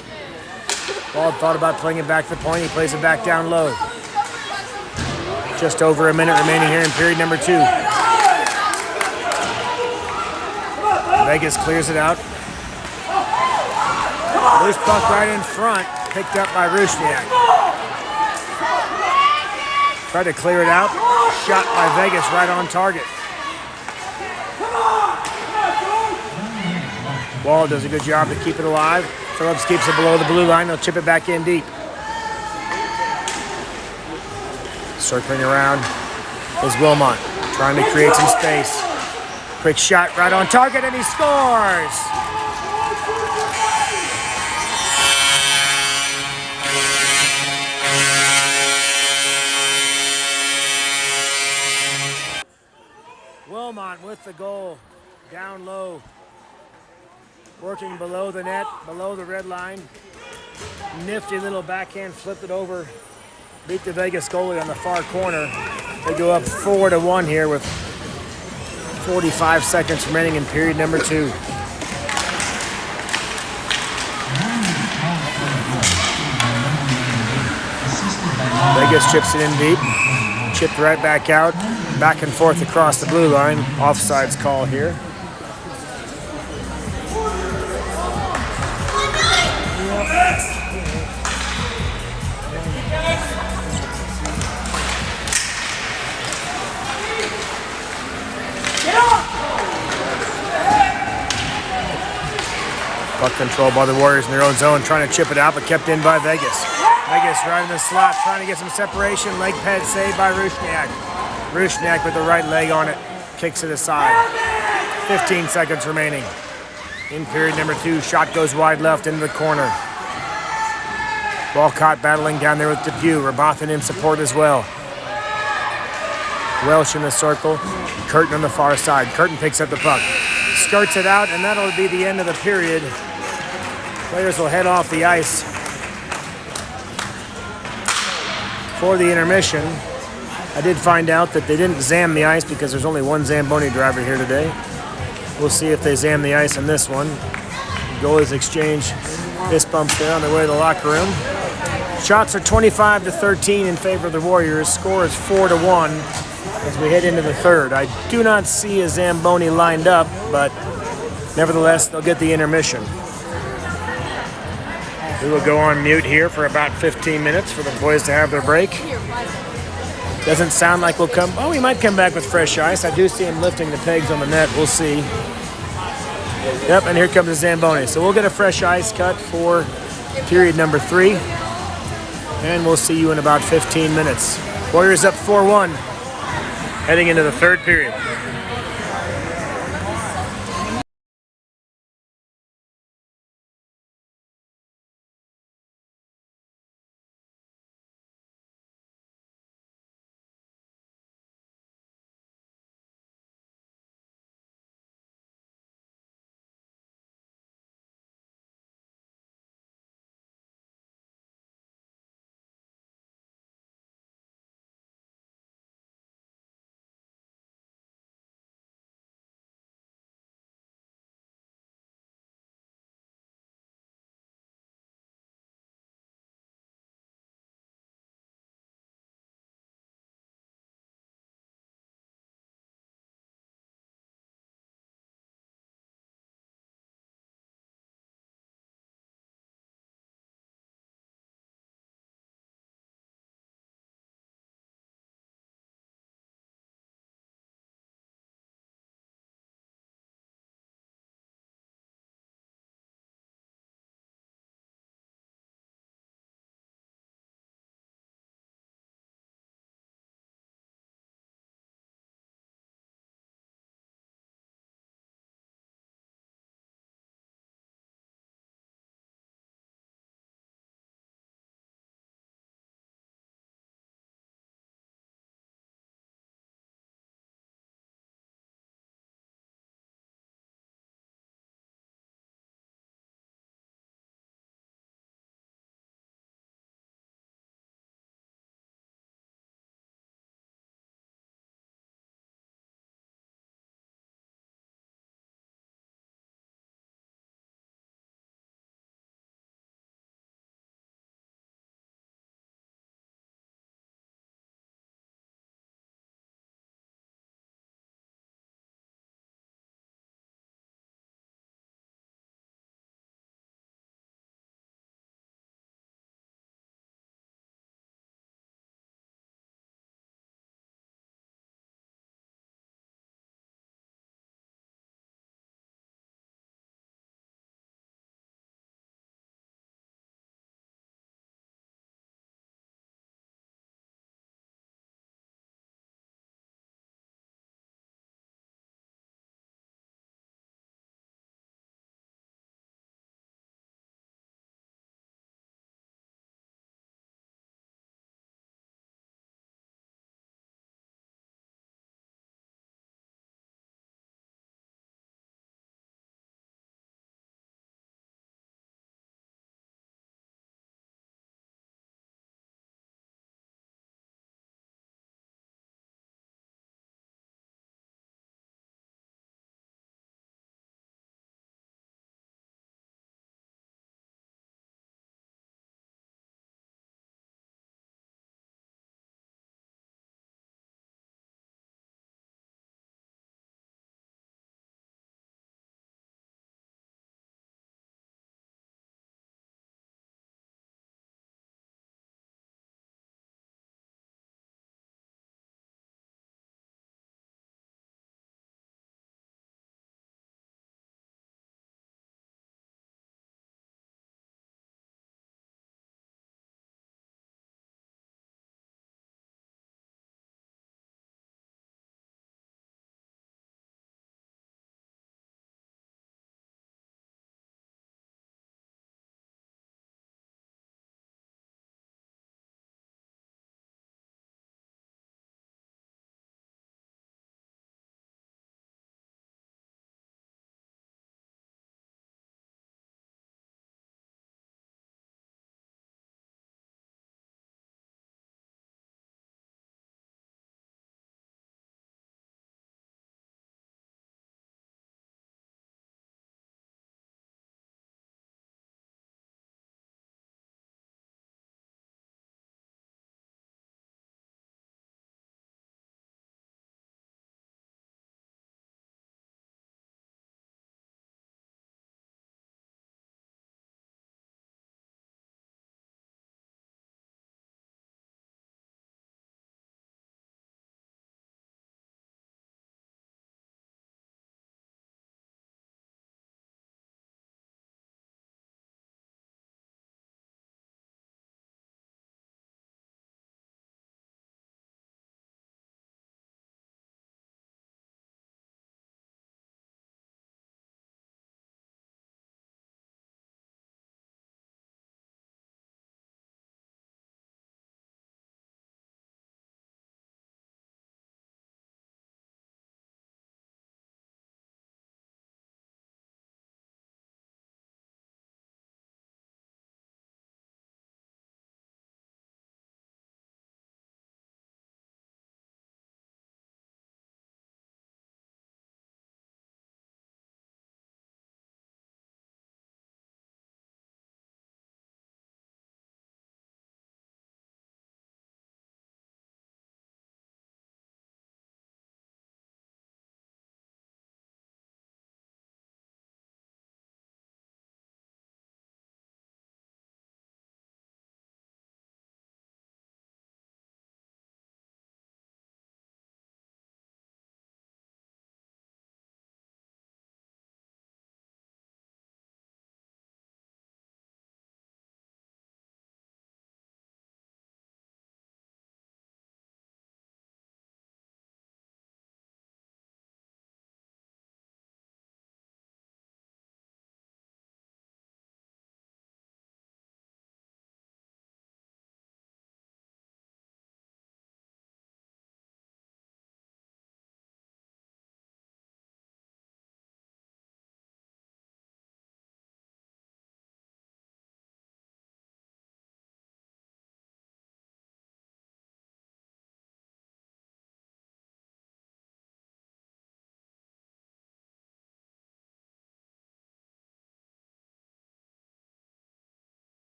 Wall thought about playing it back to the point. He plays it back down low. Just over a minute remaining here in period number 2. Vegas clears it out. Loose puck right in front, picked up by Rusniak. Tried to clear it out. Shot by Vegas right on target. Wall does a good job to keep it alive. Phillips keeps it below the blue line. He'll chip it back in deep. Circling around is Wilmot, trying to create some space. Quick shot right on target, and he scores! Wilmot with the goal, down low, working below the net, below the red line. Nifty little backhand, flipped it over, beat the Vegas goalie on the far corner. They go up 4-1 here with 45 seconds remaining in period number 2. Vegas chips it in deep, chipped right back out, back and forth across the blue line. Offsides call here. Puck control by the Warriors in their own zone, trying to chip it out, but kept in by Vegas. Vegas right in the slot, trying to get some separation. Leg pad saved by Rushnyak. Rushnyak with the right leg on it, kicks it aside. 15 seconds remaining. In period number 2, shot goes wide left into the corner. Walcott battling down there with Depew. Rabathin in support as well. Welsh in the circle. Curtin on the far side. Curtin picks up the puck. Skirts it out, and that'll be the end of the period. Players will head off the ice for the intermission. I did find out that they didn't zam the ice because there's only one Zamboni driver here today. We'll see if they zam the ice in this one. Goalies exchange fist bumps there on their way to the locker room. Shots are 25-13 in favor of the Warriors. Score is 4-1 as we head into the third. I do not see a Zamboni lined up, but nevertheless, they'll get the intermission. We will go on mute here for about 15 minutes for the boys to have their break. Doesn't sound like we'll come. Oh, we might come back with fresh ice. I do see him lifting the pegs on the net. We'll see. Yep, and here comes the Zamboni. So we'll get a fresh ice cut for period number 3. And we'll see you in about 15 minutes. Warriors up 4-1, heading into the third period.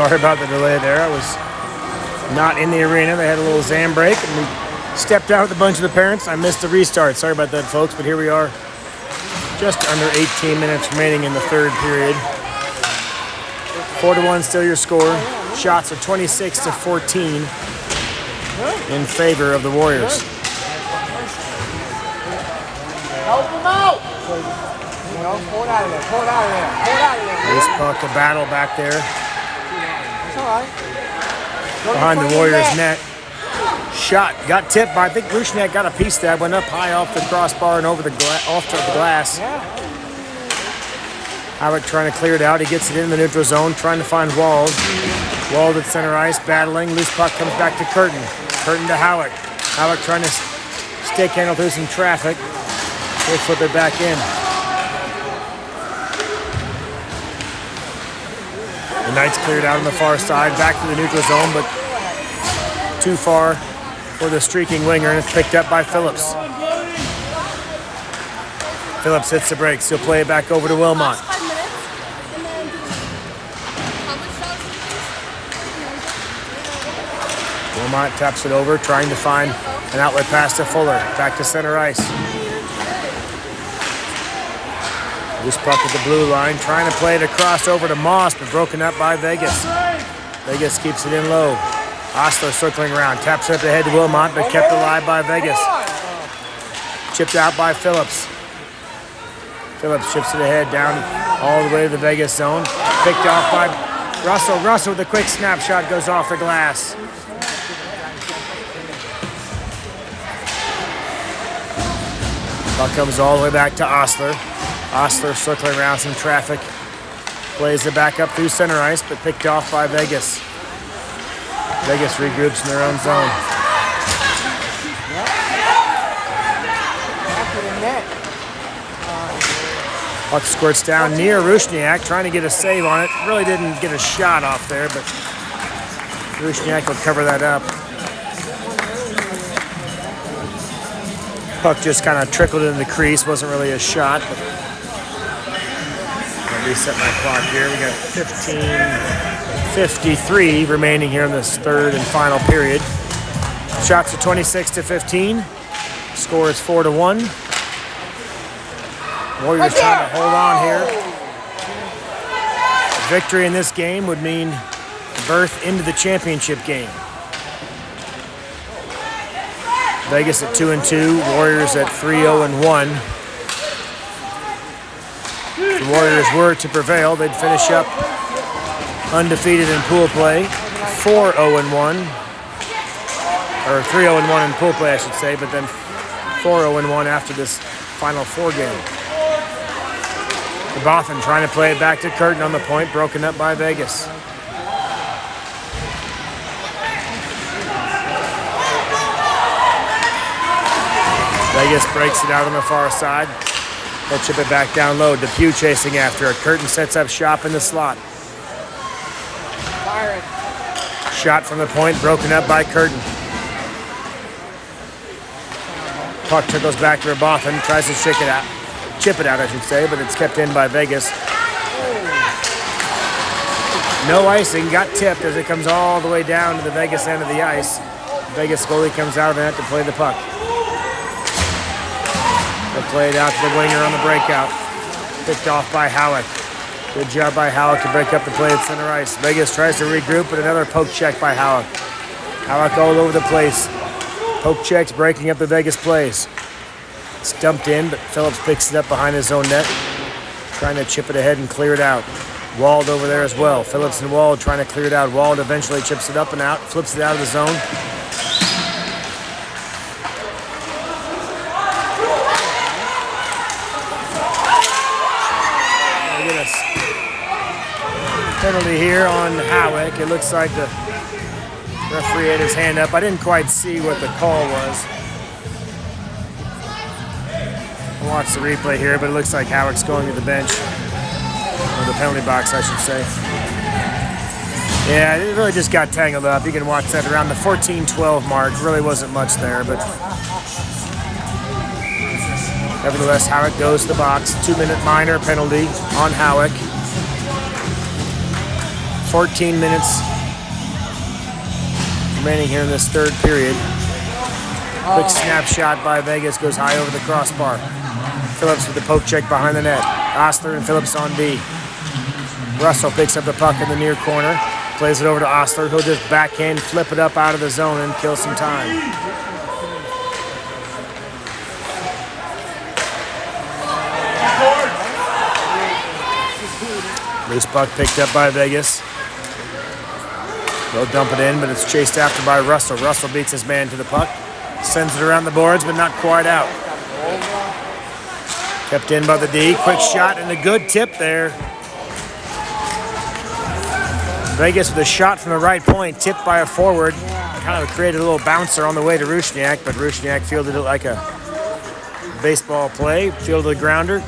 Sorry about the delay there. I was not in the arena. They had a little Zam break, and we stepped out with a bunch of the parents. I missed the restart. Sorry about that, folks, but here we are. Just under 18 minutes remaining in the third period. 4-1 still your score. Shots are 26-14 in favor of the Warriors. Help him out! You know, pull it out of there, pull it out of there, pull it out of there. Loose puck, a battle back there It's all right. behind the Warriors' net. Shot got tipped by, I think Rusnak got a piece of that, went up high off the crossbar and over the off to the glass. Howick trying to clear it out. He gets it in the neutral zone, trying to find Wald. Wald at center ice, battling. Loose puck comes back to Curtin. Curtin to Howick. Howick trying to stick handle through some traffic. They flip it back in. The Knights cleared out on the far side, back to the neutral zone, but too far for the streaking winger, and it's picked up by Phillips. Phillips hits the brakes. He'll play it back over to Wilmot. Wilmot taps it over, trying to find an outlet pass to Fuller. Back to center ice. Loose puck at the blue line, trying to play it across over to Moss, but broken up by Vegas. Vegas keeps it in low. Osler circling around, taps it up ahead to Wilmot, but kept alive by Vegas. Chipped out by Phillips. Phillips chips it ahead down all the way to the Vegas zone. Picked off by Russell. Russell with a quick snapshot goes off the glass. Puck comes all the way back to Osler. Osler circling around some traffic. Plays it back up through center ice, but picked off by Vegas. Vegas regroups in their own zone. Puck squirts down near Rusnak, trying to get a save on it. Really didn't get a shot off there, but Rusnak will cover that up. Puck just kind of trickled into the crease. Wasn't really a shot, but I'll reset my clock here. We got 15:53 remaining here in this third and final period. Shots are 26-15. Score is 4-1. Warriors trying to hold on here. Victory in this game would mean berth into the championship game. Vegas at 2-2, Warriors at 3-0-1. If the Warriors were to prevail, they'd finish up undefeated in pool play, 4-0-1, or 3-0-1 in pool play, I should say, but then 4-0-1 after this final four game. Bothan trying to play it back to Curtin on the point, broken up by Vegas. Vegas breaks it out on the far side. They'll chip it back down low. Depew chasing after it. Curtin sets up shop in the slot. Shot from the point, broken up by Curtin. Puck trickles back to Bothan, tries to chip it out, I should say, but it's kept in by Vegas. No icing, got tipped as it comes all the way down to the Vegas end of the ice. Vegas goalie comes out of the net to play the puck. They'll play it out to the winger on the breakout. Picked off by Howick. Good job by Howick to break up the play at center ice. Vegas tries to regroup, but another poke check by Howick. Howick all over the place. Poke checks breaking up the Vegas plays. It's dumped in, but Phillips picks it up behind his own net. Trying to chip it ahead and clear it out. Wald over there as well. Phillips and Wald trying to clear it out. Wald eventually chips it up and out, flips it out of the zone. Penalty here on Howick. It looks like the referee had his hand up. I didn't quite see what the call was. I'll watch the replay here, but it looks like Howick's going to the bench. Or the penalty box, I should say. Yeah, it really just got tangled up. You can watch that around the 14-12 mark. Really wasn't much there, but nevertheless, Howick goes to the box. 2-minute minor penalty on Howick. 14 minutes remaining here in this third period. Quick snapshot by Vegas, goes high over the crossbar. Phillips with the poke check behind the net. Osler and Phillips on D. Russell picks up the puck in the near corner, plays it over to Osler. He'll just backhand flip it up out of the zone and kill some time. Loose puck picked up by Vegas. They'll dump it in, but it's chased after by Russell. Russell beats his man to the puck. Sends it around the boards, but not quite out. Kept in by the D. Quick shot and a good tip there. Vegas with a shot from the right point, tipped by a forward. Kind of created a little bouncer on the way to Rusniak, but Rusniak fielded it like a baseball play. Fielded a grounder.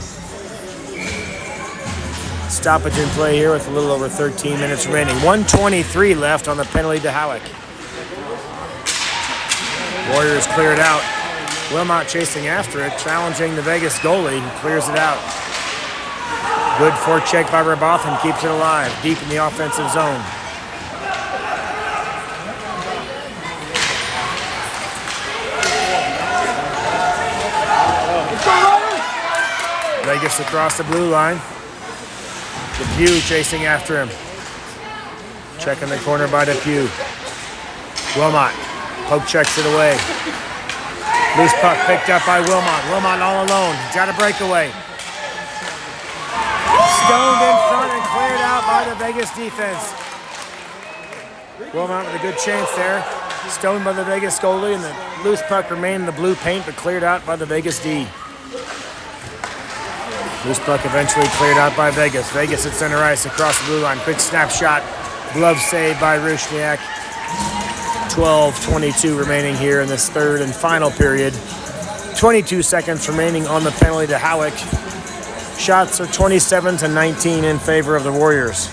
Stoppage in play here with a little over 13 minutes remaining. 1:23 left on the penalty to Howick. Warriors clear it out. Wilmot chasing after it, challenging the Vegas goalie. He clears it out. Good forecheck by Rabotham, keeps it alive, deep in the offensive zone. Vegas across the blue line. Depew chasing after him. Checking the corner by Depew. Wilmot. Poke checks it away. Loose puck picked up by Wilmot. Wilmot all alone. He's got a breakaway. Stoned in front and cleared out by the Vegas defense. Wilmot with a good chance there. Stoned by the Vegas goalie, and the loose puck remained in the blue paint, but cleared out by the Vegas D. Loose puck eventually cleared out by Vegas. Vegas at center ice across the blue line. Quick snapshot. Glove save by Rusniak. 12:22 remaining here in this third and final period. 22 seconds remaining on the penalty to Howick. Shots are 27-19 in favor of the Warriors.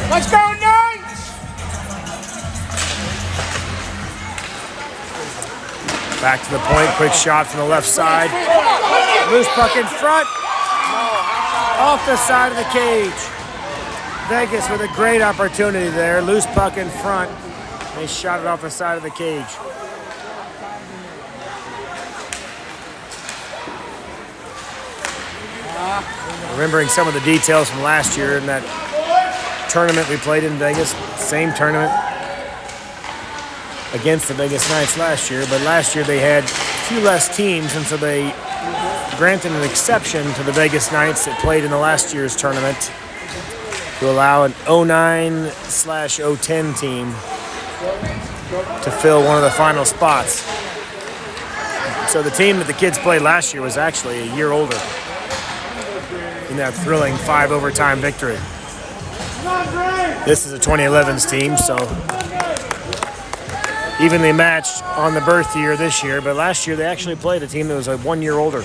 Let's go, Knights! Back to the point, quick shot from the left side. Loose puck in front. Off the side of the cage. Vegas with a great opportunity there. Loose puck in front. They shot it off the side of the cage. Remembering some of the details from last year in that tournament we played in Vegas, same tournament against the Vegas Knights last year, but last year they had a few less teams, and so they granted an exception to the Vegas Knights that played in the last year's tournament to allow an 09/010 team to fill one of the final spots. So the team that the kids played last year was actually a year older in that thrilling 5 overtime victory. This is a 2011's team, so evenly matched on the birth year this year, but last year they actually played a team that was 1 year older.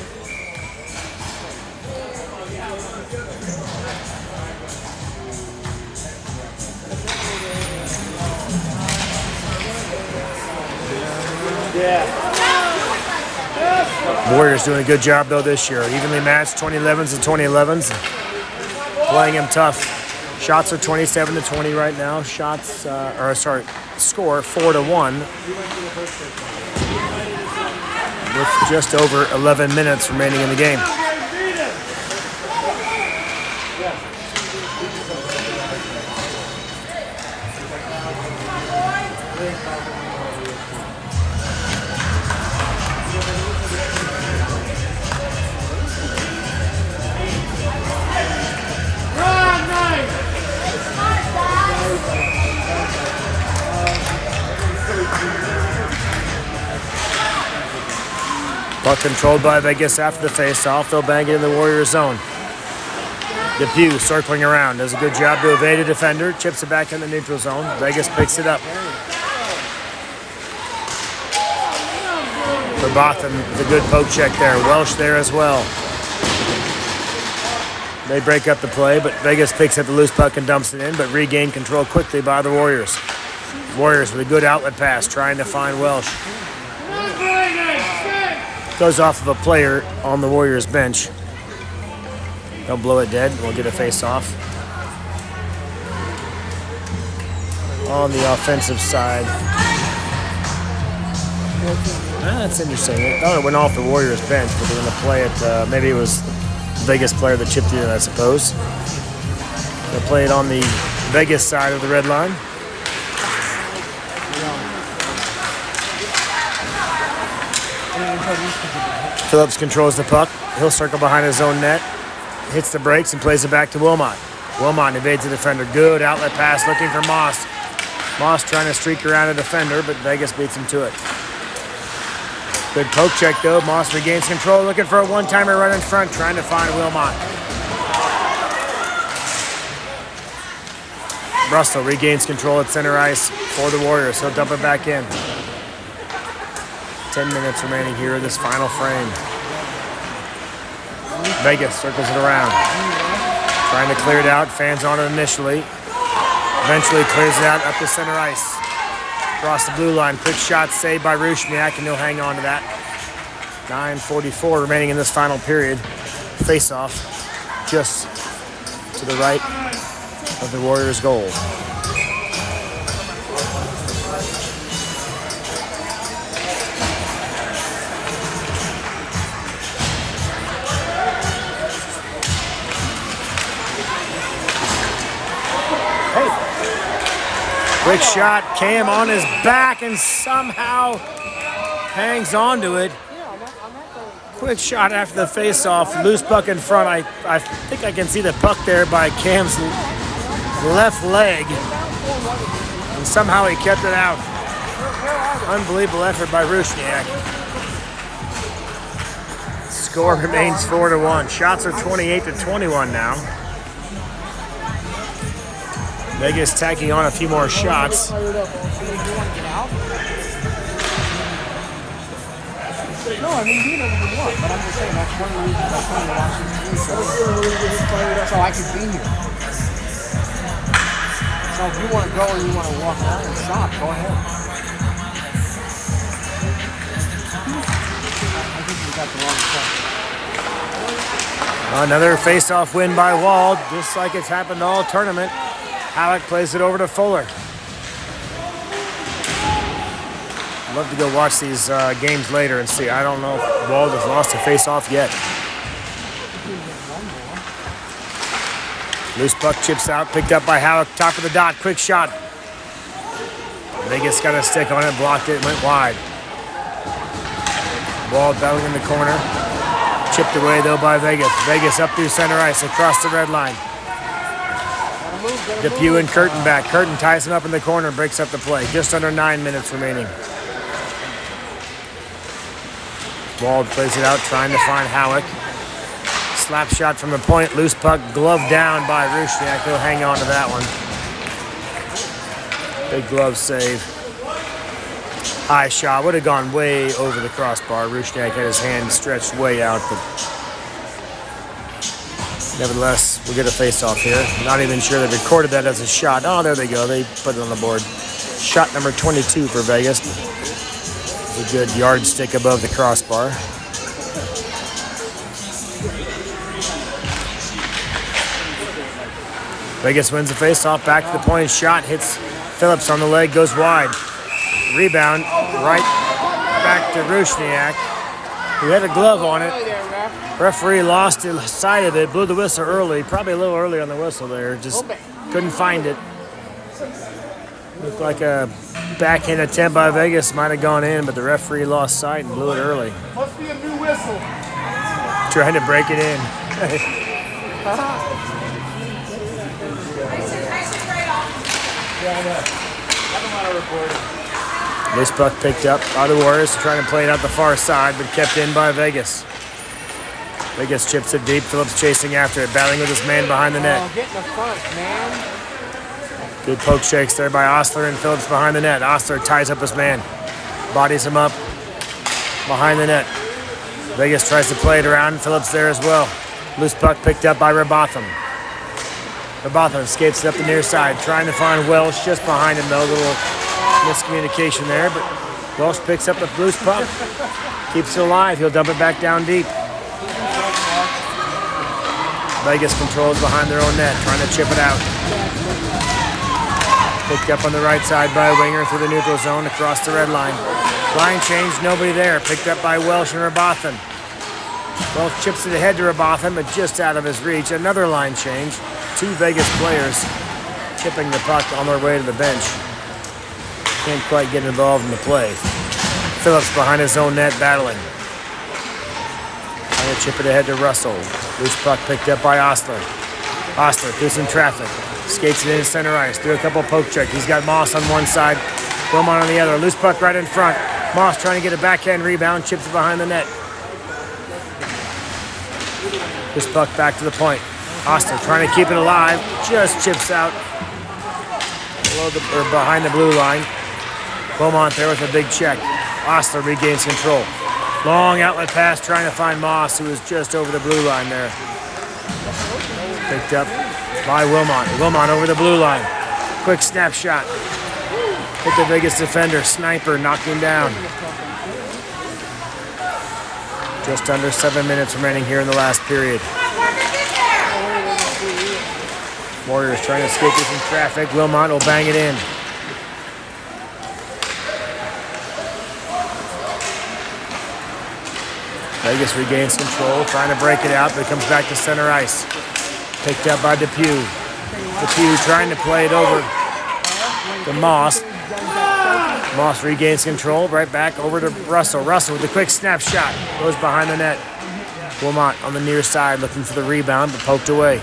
Warriors doing a good job though this year. Evenly matched 2011s and 2011s. Playing them tough. Shots are 27-20 right now. Score 4-1. With just over 11 minutes remaining in the game. Puck controlled by Vegas after the face-off. They'll bang it in the Warriors zone. Depew circling around. Does a good job to evade a defender. Chips it back in the neutral zone. Vegas picks it up. For Botham, the good poke check there. Welsh there as well. They break up the play, but Vegas picks up the loose puck and dumps it in, but regained control quickly by the Warriors. Warriors with a good outlet pass, trying to find Welsh. Goes off of a player on the Warriors bench. They'll blow it dead. We'll get a face-off. On the offensive side. That's interesting. I thought it went off the Warriors bench, but they're going to play it. Maybe it was the Vegas player that chipped in, I suppose. They'll play it on the Vegas side of the red line. Phillips controls the puck. He'll circle behind his own net. Hits the brakes and plays it back to Wilmot. Wilmot evades the defender. Good outlet pass looking for Moss. Moss trying to streak around a defender, but Vegas beats him to it. Good poke check, though. Moss regains control, looking for a one-timer right in front, trying to find Wilmot. Russell regains control at center ice for the Warriors. He'll dump it back in. 10 minutes remaining here in this final frame. Vegas circles it around. Trying to clear it out. Fans on it initially. Eventually clears it out up to center ice. Across the blue line. Quick shot saved by Rusniak, and he'll hang on to that. 9:44 remaining in this final period. Face-off just to the right of the Warriors' goal. Quick shot, Cam on his back and somehow hangs on to it. Quick shot after the face-off, loose puck in front. I think I can see the puck there by Cam's left leg. And somehow he kept it out. Unbelievable effort by Rusniak. Score remains 4-1. Shots are 28-21 now. Vegas tacking on a few more shots. No, I mean, do whatever you want, but I'm just saying that's one of the reasons I come to Washington DC, so I can be here. So if you want to go or you want to walk around and shop, go ahead. I think we got the wrong stuff. Another face-off win by Wald, just like it's happened all tournament. Halleck plays it over to Fuller. I'd love to go watch these games later and see. I don't know if Wald has lost a face-off yet. Loose puck chips out, picked up by Halleck, top of the dot, quick shot. Vegas got a stick on it, blocked it, went wide. Wald battling in the corner. Chipped away, though, by Vegas. Vegas up through center ice, across the red line. Depew and Curtin back. Curtin ties him up in the corner, breaks up the play. Just under 9 minutes remaining. Wald plays it out, trying to find Halleck. Slap shot from the point, loose puck, glove down by Rusniak. He'll hang on to that one. Big glove save. High shot, would have gone way over the crossbar. Rusniak had his hand stretched way out, but nevertheless, we'll get a face-off here. Not even sure they recorded that as a shot. Oh, there they go. They put it on the board. Shot number 22 for Vegas. A good yardstick above the crossbar. Vegas wins the face-off. Back to the point. Shot hits Phillips on the leg. Goes wide. Rebound. Right back to Rusniak, who had a glove on it. Referee lost sight of it, blew the whistle early, probably a little early on the whistle there, just couldn't find it. Looked like a backhand attempt by Vegas might have gone in, but the referee lost sight and blew it early. Must be a new whistle. Trying to break it in. This puck picked up by the Warriors, trying to play it out the far side, but kept in by Vegas. Vegas chips it deep. Phillips chasing after it, battling with his man behind the net. Oh, get in the front, man. Good poke shakes there by Osler and Phillips behind the net. Osler ties up his man, bodies him up behind the net. Vegas tries to play it around. Phillips there as well. Loose puck picked up by Robotham. Robotham skates it up the near side, trying to find Welsh just behind him, though. Little Miscommunication there, but Welsh picks up the loose puck. Keeps it alive. He'll dump it back down deep. Vegas controls behind their own net, trying to chip it out. Picked up on the right side by Winger through the neutral zone across the red line. Line change, nobody there. Picked up by Welsh and Rabotham. Welsh chips it ahead to Rabotham, but just out of his reach. Another line change. 2 Vegas players chipping the puck on their way to the bench. Can't quite get involved in the play. Phillips behind his own net battling. Trying to chip it ahead to Russell. Loose puck picked up by Ostler. Ostler through some traffic. Skates it into center ice. Through a couple poke check. He's got Moss on one side. Wilmot on the other. Loose puck right in front. Moss trying to get a backhand rebound. Chips it behind the net. This puck back to the point. Ostler trying to keep it alive. Just chips out behind the blue line. Beaumont there with a big check. Ostler regains control. Long outlet pass trying to find Moss, who was just over the blue line there. Picked up by Wilmot. Wilmot over the blue line. Quick snapshot. Hit the Vegas defender. Sniper knocked him down. Just under 7 minutes remaining here in the last period. Warriors trying to escape through some traffic. Wilmot will bang it in. Vegas regains control, trying to break it out, but it comes back to center ice. Picked up by Depew. Depew trying to play it over to Moss. Moss regains control, right back over to Russell. Russell with a quick snapshot, goes behind the net. Wilmot on the near side looking for the rebound, but poked away.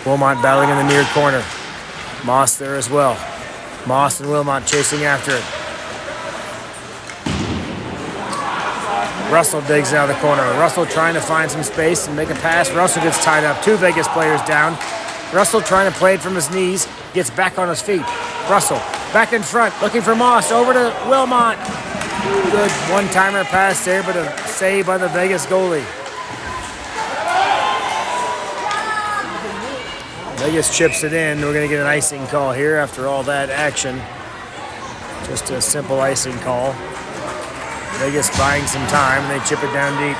Wilmot battling in the near corner. Moss there as well. Moss and Wilmot chasing after it. Russell digs out of the corner. Russell trying to find some space and make a pass. Russell gets tied up. 2 Vegas players down. Russell trying to play it from his knees. Gets back on his feet. Russell back in front, looking for Moss. Over to Wilmot. Good one-timer pass there, but a save by the Vegas goalie. Vegas chips it in. We're going to get an icing call here after all that action. Just a simple icing call. Vegas buying some time, and they chip it down deep.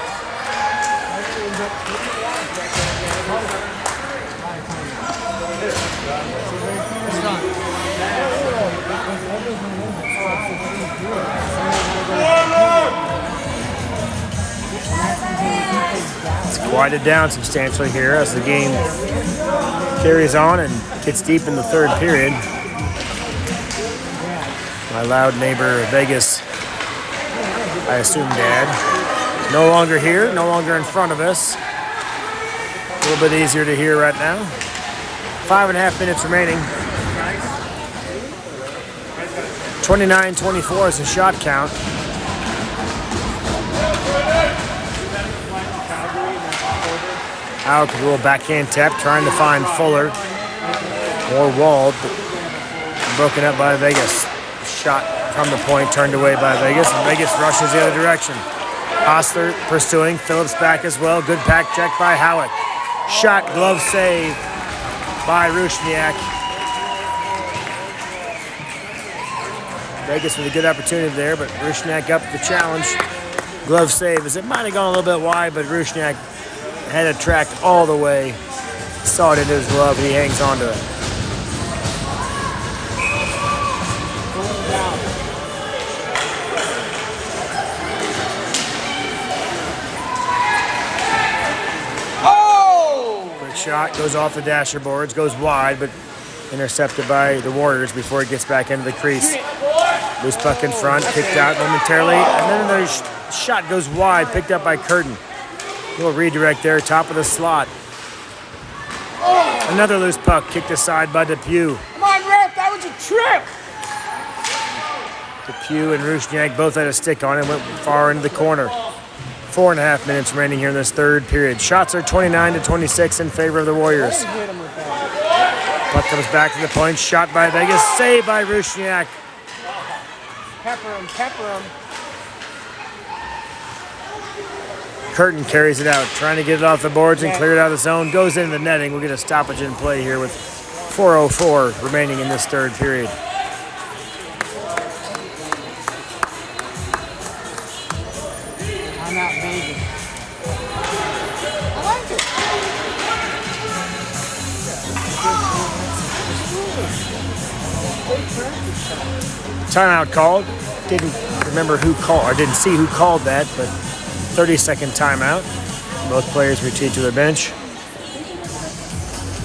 It's quieted down substantially here as the game carries on and gets deep in the 3rd period. My loud neighbor Vegas, I assume Dad, no longer here, no longer in front of us. A little bit easier to hear right now. 5.5 minutes remaining. 29-24 is the shot count. Out with a little backhand tap, trying to find Fuller. More walled, but broken up by Vegas. Shot from the point, turned away by Vegas, and Vegas rushes the other direction. Ostler pursuing, Phillips back as well. Good pack check by Howick. Shot, glove save by Rusniak. Vegas with a good opportunity there, but Rusniak up the challenge. Glove save, as it might have gone a little bit wide, but Rusniak had it tracked all the way. Saw it into his glove, and he hangs on to it. Shot goes off the dasher boards, goes wide, but intercepted by the Warriors before it gets back into the crease. Loose puck in front, kicked out momentarily, and then another shot goes wide, picked up by Curtin. Little redirect there, top of the slot. Another loose puck kicked aside by Depew. Come on, ref, that was a trip. Depew and Rusniak both had a stick on it and went far into the corner. 4.5 minutes remaining here in this 3rd period. Shots are 29-26 in favor of the Warriors. Puck comes back to the point. Shot by Vegas. Saved by Rusniak. Pepper him, pepper him. Curtin carries it out, trying to get it off the boards and clear it out of the zone. Goes into the netting. We'll get a stoppage in play here with 4:04 remaining in this third period. I'm out Vegas. I like it. Timeout called. Didn't remember who called, or didn't see who called that, but 30-second timeout. Both players retreat to their bench.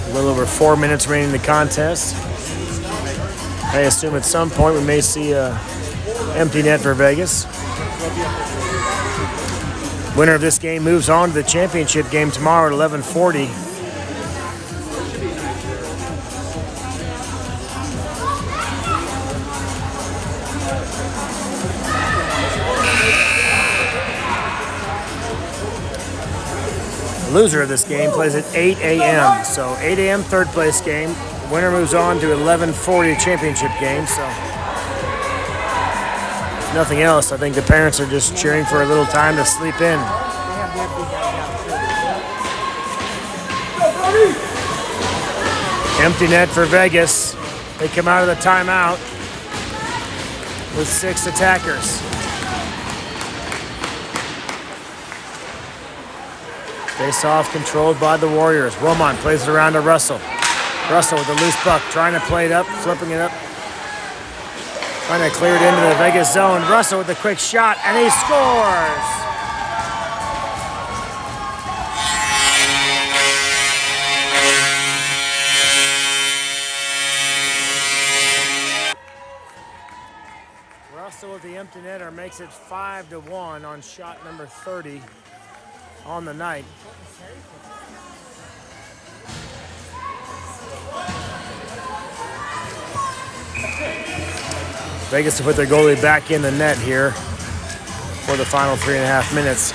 A little over 4 minutes remaining in the contest. I assume at some point we may see an empty net for Vegas. Winner of this game moves on to the championship game tomorrow at 11:40. Loser of this game plays at 8 a.m. So 8 a.m. third place game. Winner moves on to 11:40 championship game. So if nothing else, I think the parents are just cheering for a little time to sleep in. Empty net for Vegas. They come out of the timeout with 6 attackers. Face-off controlled by the Warriors. Wilmot plays it around to Russell. Russell with the loose puck, trying to play it up, flipping it up. Trying to clear it into the Vegas zone. Russell with a quick shot, and he scores! Russell with the empty netter makes it 5-1 on shot number 30 on the night. Vegas to put their goalie back in the net here for the final 3.5 minutes.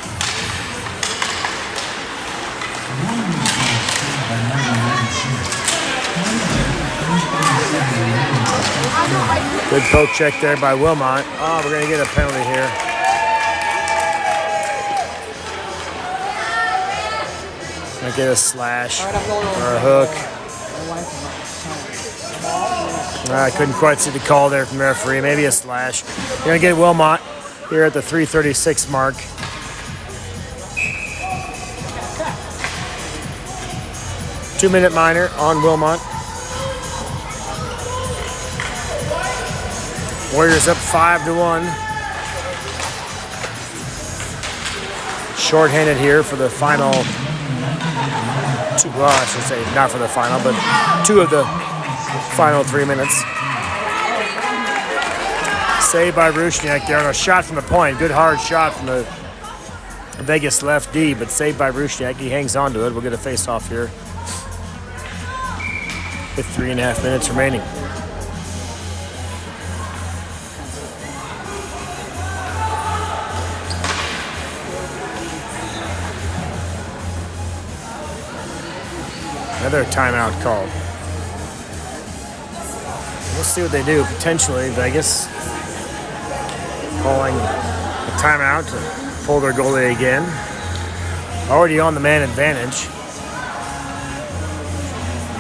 Good poke check there by Wilmot. Oh, we're going to get a penalty here. Might get a slash or a hook. I couldn't quite see the call there from the referee. Maybe a slash. You're going to get Wilmot here at the 3:36 mark. Two-minute minor on Wilmot. Warriors up 5-1. Short-handed here for the final two. Well, I should say not for the final, but 2 of the final 3 minutes. Saved by Rusniak there on a shot from the point. Good hard shot from the Vegas left D, but saved by Rusniak. He hangs on to it. We'll get a face-off here with 3.5 minutes remaining. Another timeout called. We'll see what they do. Potentially, Vegas calling a timeout to pull their goalie again. Already on the man advantage.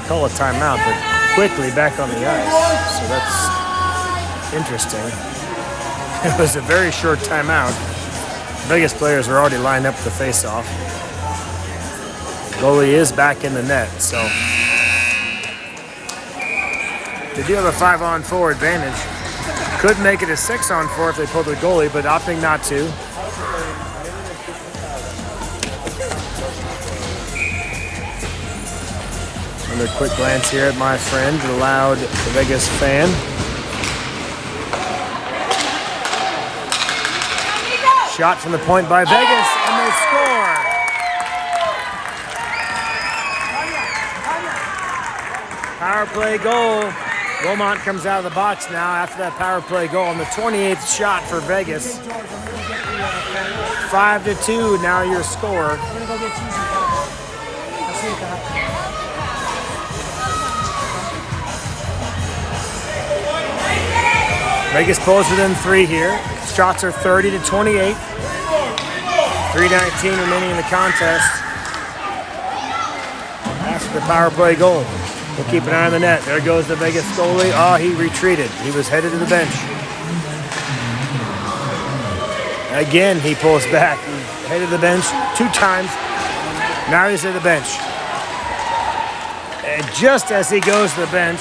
Call a timeout, but quickly back on the ice. So that's interesting. It was a very short timeout. Vegas players are already lined up to face off. Goalie is back in the net, so they do have a 5-on-4 advantage. Could make it a 6-on-4 if they pull their goalie, but opting not to. Another quick glance here at my friend, the loud Vegas fan. Shot from the point by Vegas, and they score. Power play goal. Wilmot comes out of the box now after that power play goal on the 28th shot for Vegas. 5-2 now your score. Vegas pulls within 3 here. Shots are 30-28. 3:19 remaining in the contest after the power play goal. We'll keep an eye on the net. There goes the Vegas goalie. Oh, he retreated. He was headed to the bench. Again, he pulls back. He's headed to the bench 2 times. Now he's at the bench. And just as he goes to the bench,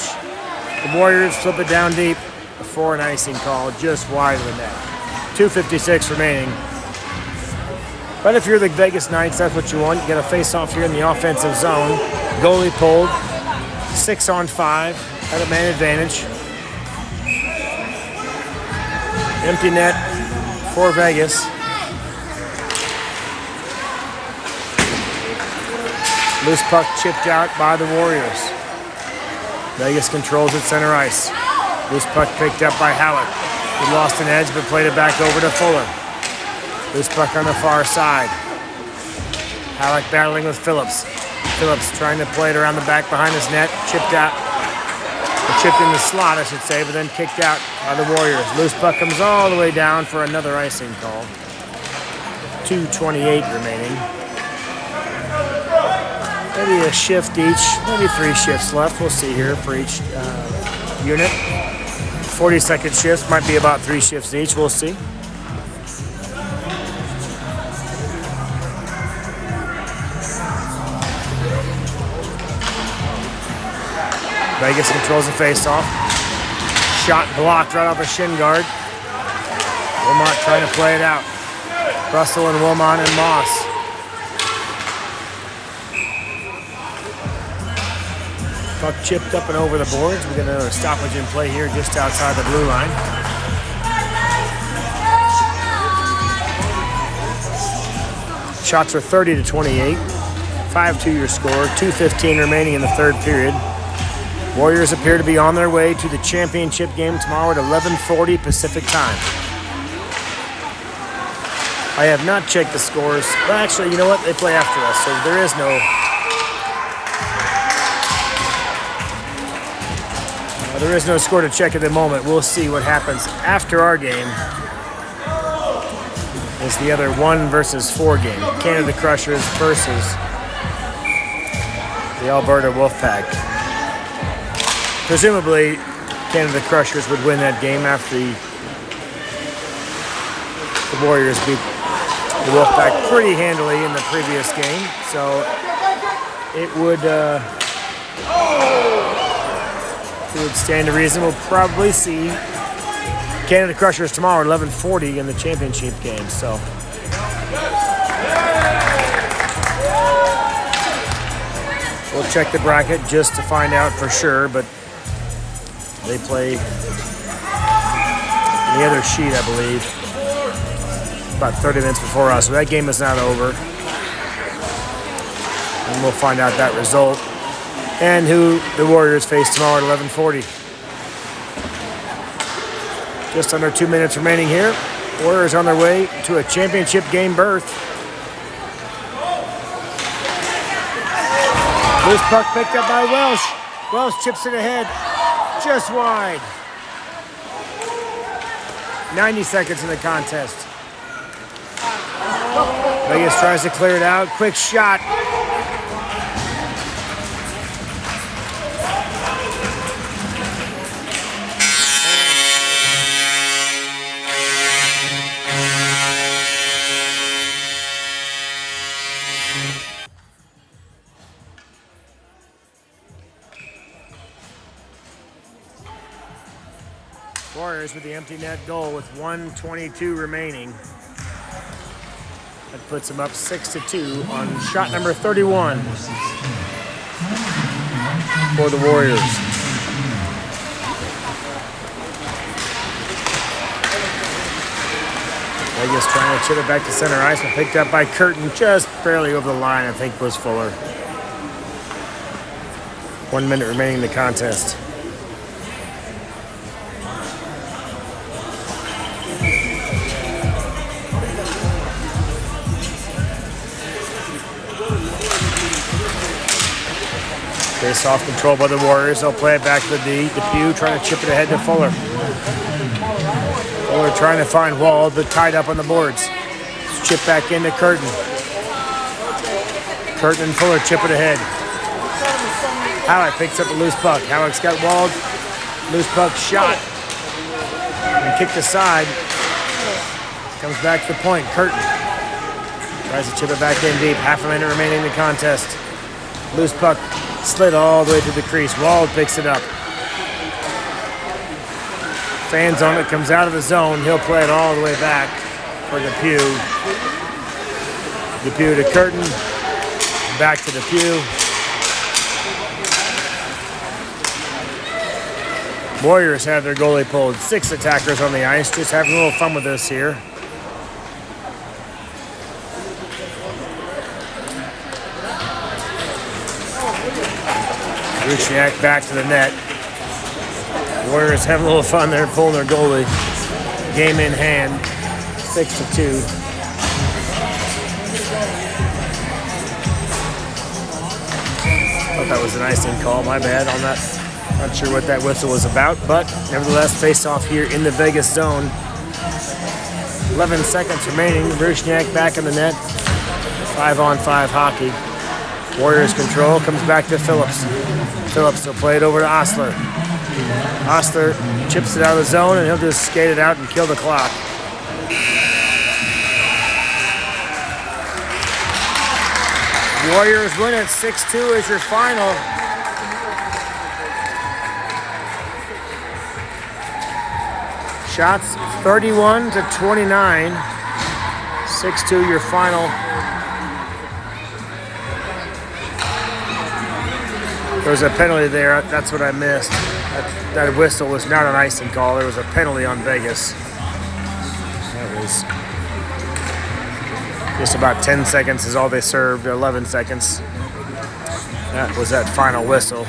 the Warriors flip it down deep for an icing call just wide of the net. 2:56 remaining. But if you're the Vegas Knights, that's what you want. You get a face-off here in the offensive zone. Goalie pulled. 6-on-5. Had a man advantage. Empty net for Vegas. Loose puck chipped out by the Warriors. Vegas controls at center ice. Loose puck picked up by Halleck. He lost an edge but played it back over to Fuller. Loose puck on the far side. Halleck battling with Phillips. Phillips trying to play it around the back behind his net. Chipped out. Or chipped in the slot, I should say, but then kicked out by the Warriors. Loose puck comes all the way down for another icing call. 2:28 remaining. Maybe a shift each. Maybe 3 shifts left. We'll see here for each unit. 40-second shifts. Might be about 3 shifts each. We'll see. Vegas controls the face-off. Shot blocked right off a shin guard. Wilmot trying to play it out. Russell and Wilmot and Moss. Puck chipped up and over the boards. We got another stoppage in play here just outside the blue line. Shots are 30-28. 5-2 your score. 2:15 remaining in the third period. Warriors appear to be on their way to the championship game tomorrow at 11:40 Pacific time. I have not checked the scores. Well, actually, you know what? They play after us, so there is no... there is no score to check at the moment. We'll see what happens after our game. Is the other 1 versus 4 game. Canada Crushers versus the Alberta Wolfpack. Presumably, Canada Crushers would win that game after the Warriors beat the Wolfpack pretty handily in the previous game. So it would stand to reason we'll probably see Canada Crushers tomorrow at 11:40 in the championship game. So we'll check the bracket just to find out for sure, but they play the other sheet, I believe, about 30 minutes before us. So that game is not over. And we'll find out that result and who the Warriors face tomorrow at 11:40. Just under 2 minutes remaining here. Warriors on their way to a championship game berth. Loose puck picked up by Welsh. Welsh chips it ahead. Just wide. 90 seconds in the contest. Vegas tries to clear it out. Quick shot. Warriors with the empty net goal with 1:22 remaining. That puts them up 6-2 on shot number 31 for the Warriors. Vegas trying to chip it back to center ice, but picked up by Curtin just barely over the line, I think was Fuller. 1 minute remaining in the contest. Face-off control by the Warriors. They'll play it back to the D. Depew trying to chip it ahead to Fuller. Fuller trying to find Wald, but tied up on the boards. Chip back into Curtin. Curtin and Fuller chip it ahead. Halleck picks up a loose puck. Halleck's got walled. Loose puck shot. And kicked aside. Comes back to the point. Curtin tries to chip it back in deep. Half a minute remaining in the contest. Loose puck slid all the way through the crease. Wald picks it up. Fans on it. Comes out of the zone. He'll play it all the way back for Depew. Depew to Curtin. Back to Depew. Warriors have their goalie pulled. 6 attackers on the ice. Just having a little fun with this here. Rusniak back to the net. Warriors having a little fun there, pulling their goalie. Game in hand. 6-2. Thought that was an icing call. My bad on that. Not sure what that whistle was about, but nevertheless, face off here in the Vegas zone. 11 seconds remaining. Rusniak back in the net. 5-on-5 hockey. Warriors control, comes back to Phillips. Phillips will play it over to Osler. Osler chips it out of the zone, and he'll just skate it out and kill the clock. Warriors win it. 6-2 is your final. Shots 31-29. 6-2 your final. There was a penalty there. That's what I missed. That whistle was not an icing call. There was a penalty on Vegas. That was just about 10 seconds is all they served. 11 seconds. That was that final whistle.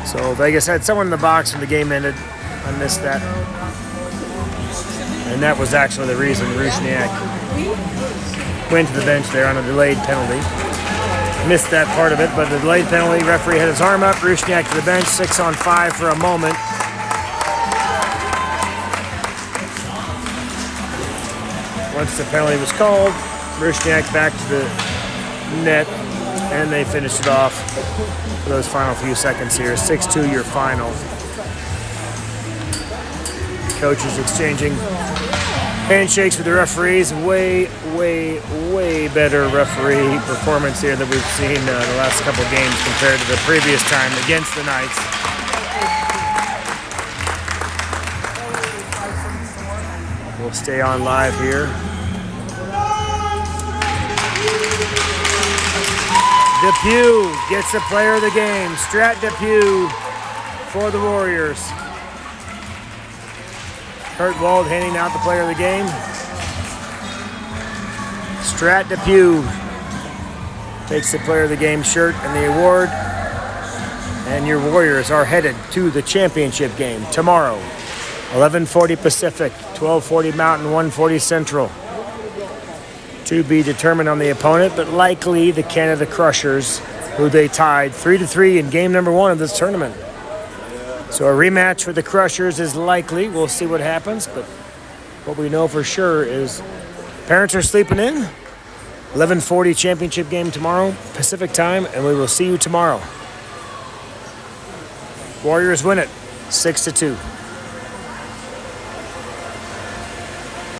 So Vegas had someone in the box when the game ended. I missed that. And that was actually the reason Rusniak went to the bench there on a delayed penalty. Missed that part of it, but the delayed penalty, referee had his arm up. Rusniak to the bench, 6-on-5 for a moment. Once the penalty was called, Rusniak back to the net, and they finished it off for those final few seconds here. 6-2 your final. Coaches exchanging handshakes with the referees. Way better referee performance here than we've seen the last couple of games compared to the previous time against the Knights. We'll stay on live here. Depew gets the player of the game. Strat Depew for the Warriors. Kurt Wald handing out the player of the game. Strat Depew takes the player of the game shirt and the award. And your Warriors are headed to the championship game tomorrow. 11:40 Pacific, 12:40 Mountain, 1:40 Central. To be determined on the opponent, but likely the Canada Crushers, who they tied 3-3 in game number 1 of this tournament. So a rematch for the Crushers is likely. We'll see what happens, but what we know for sure is parents are sleeping in. 11:40 championship game tomorrow, Pacific time, and we will see you tomorrow. Warriors win it, 6-2.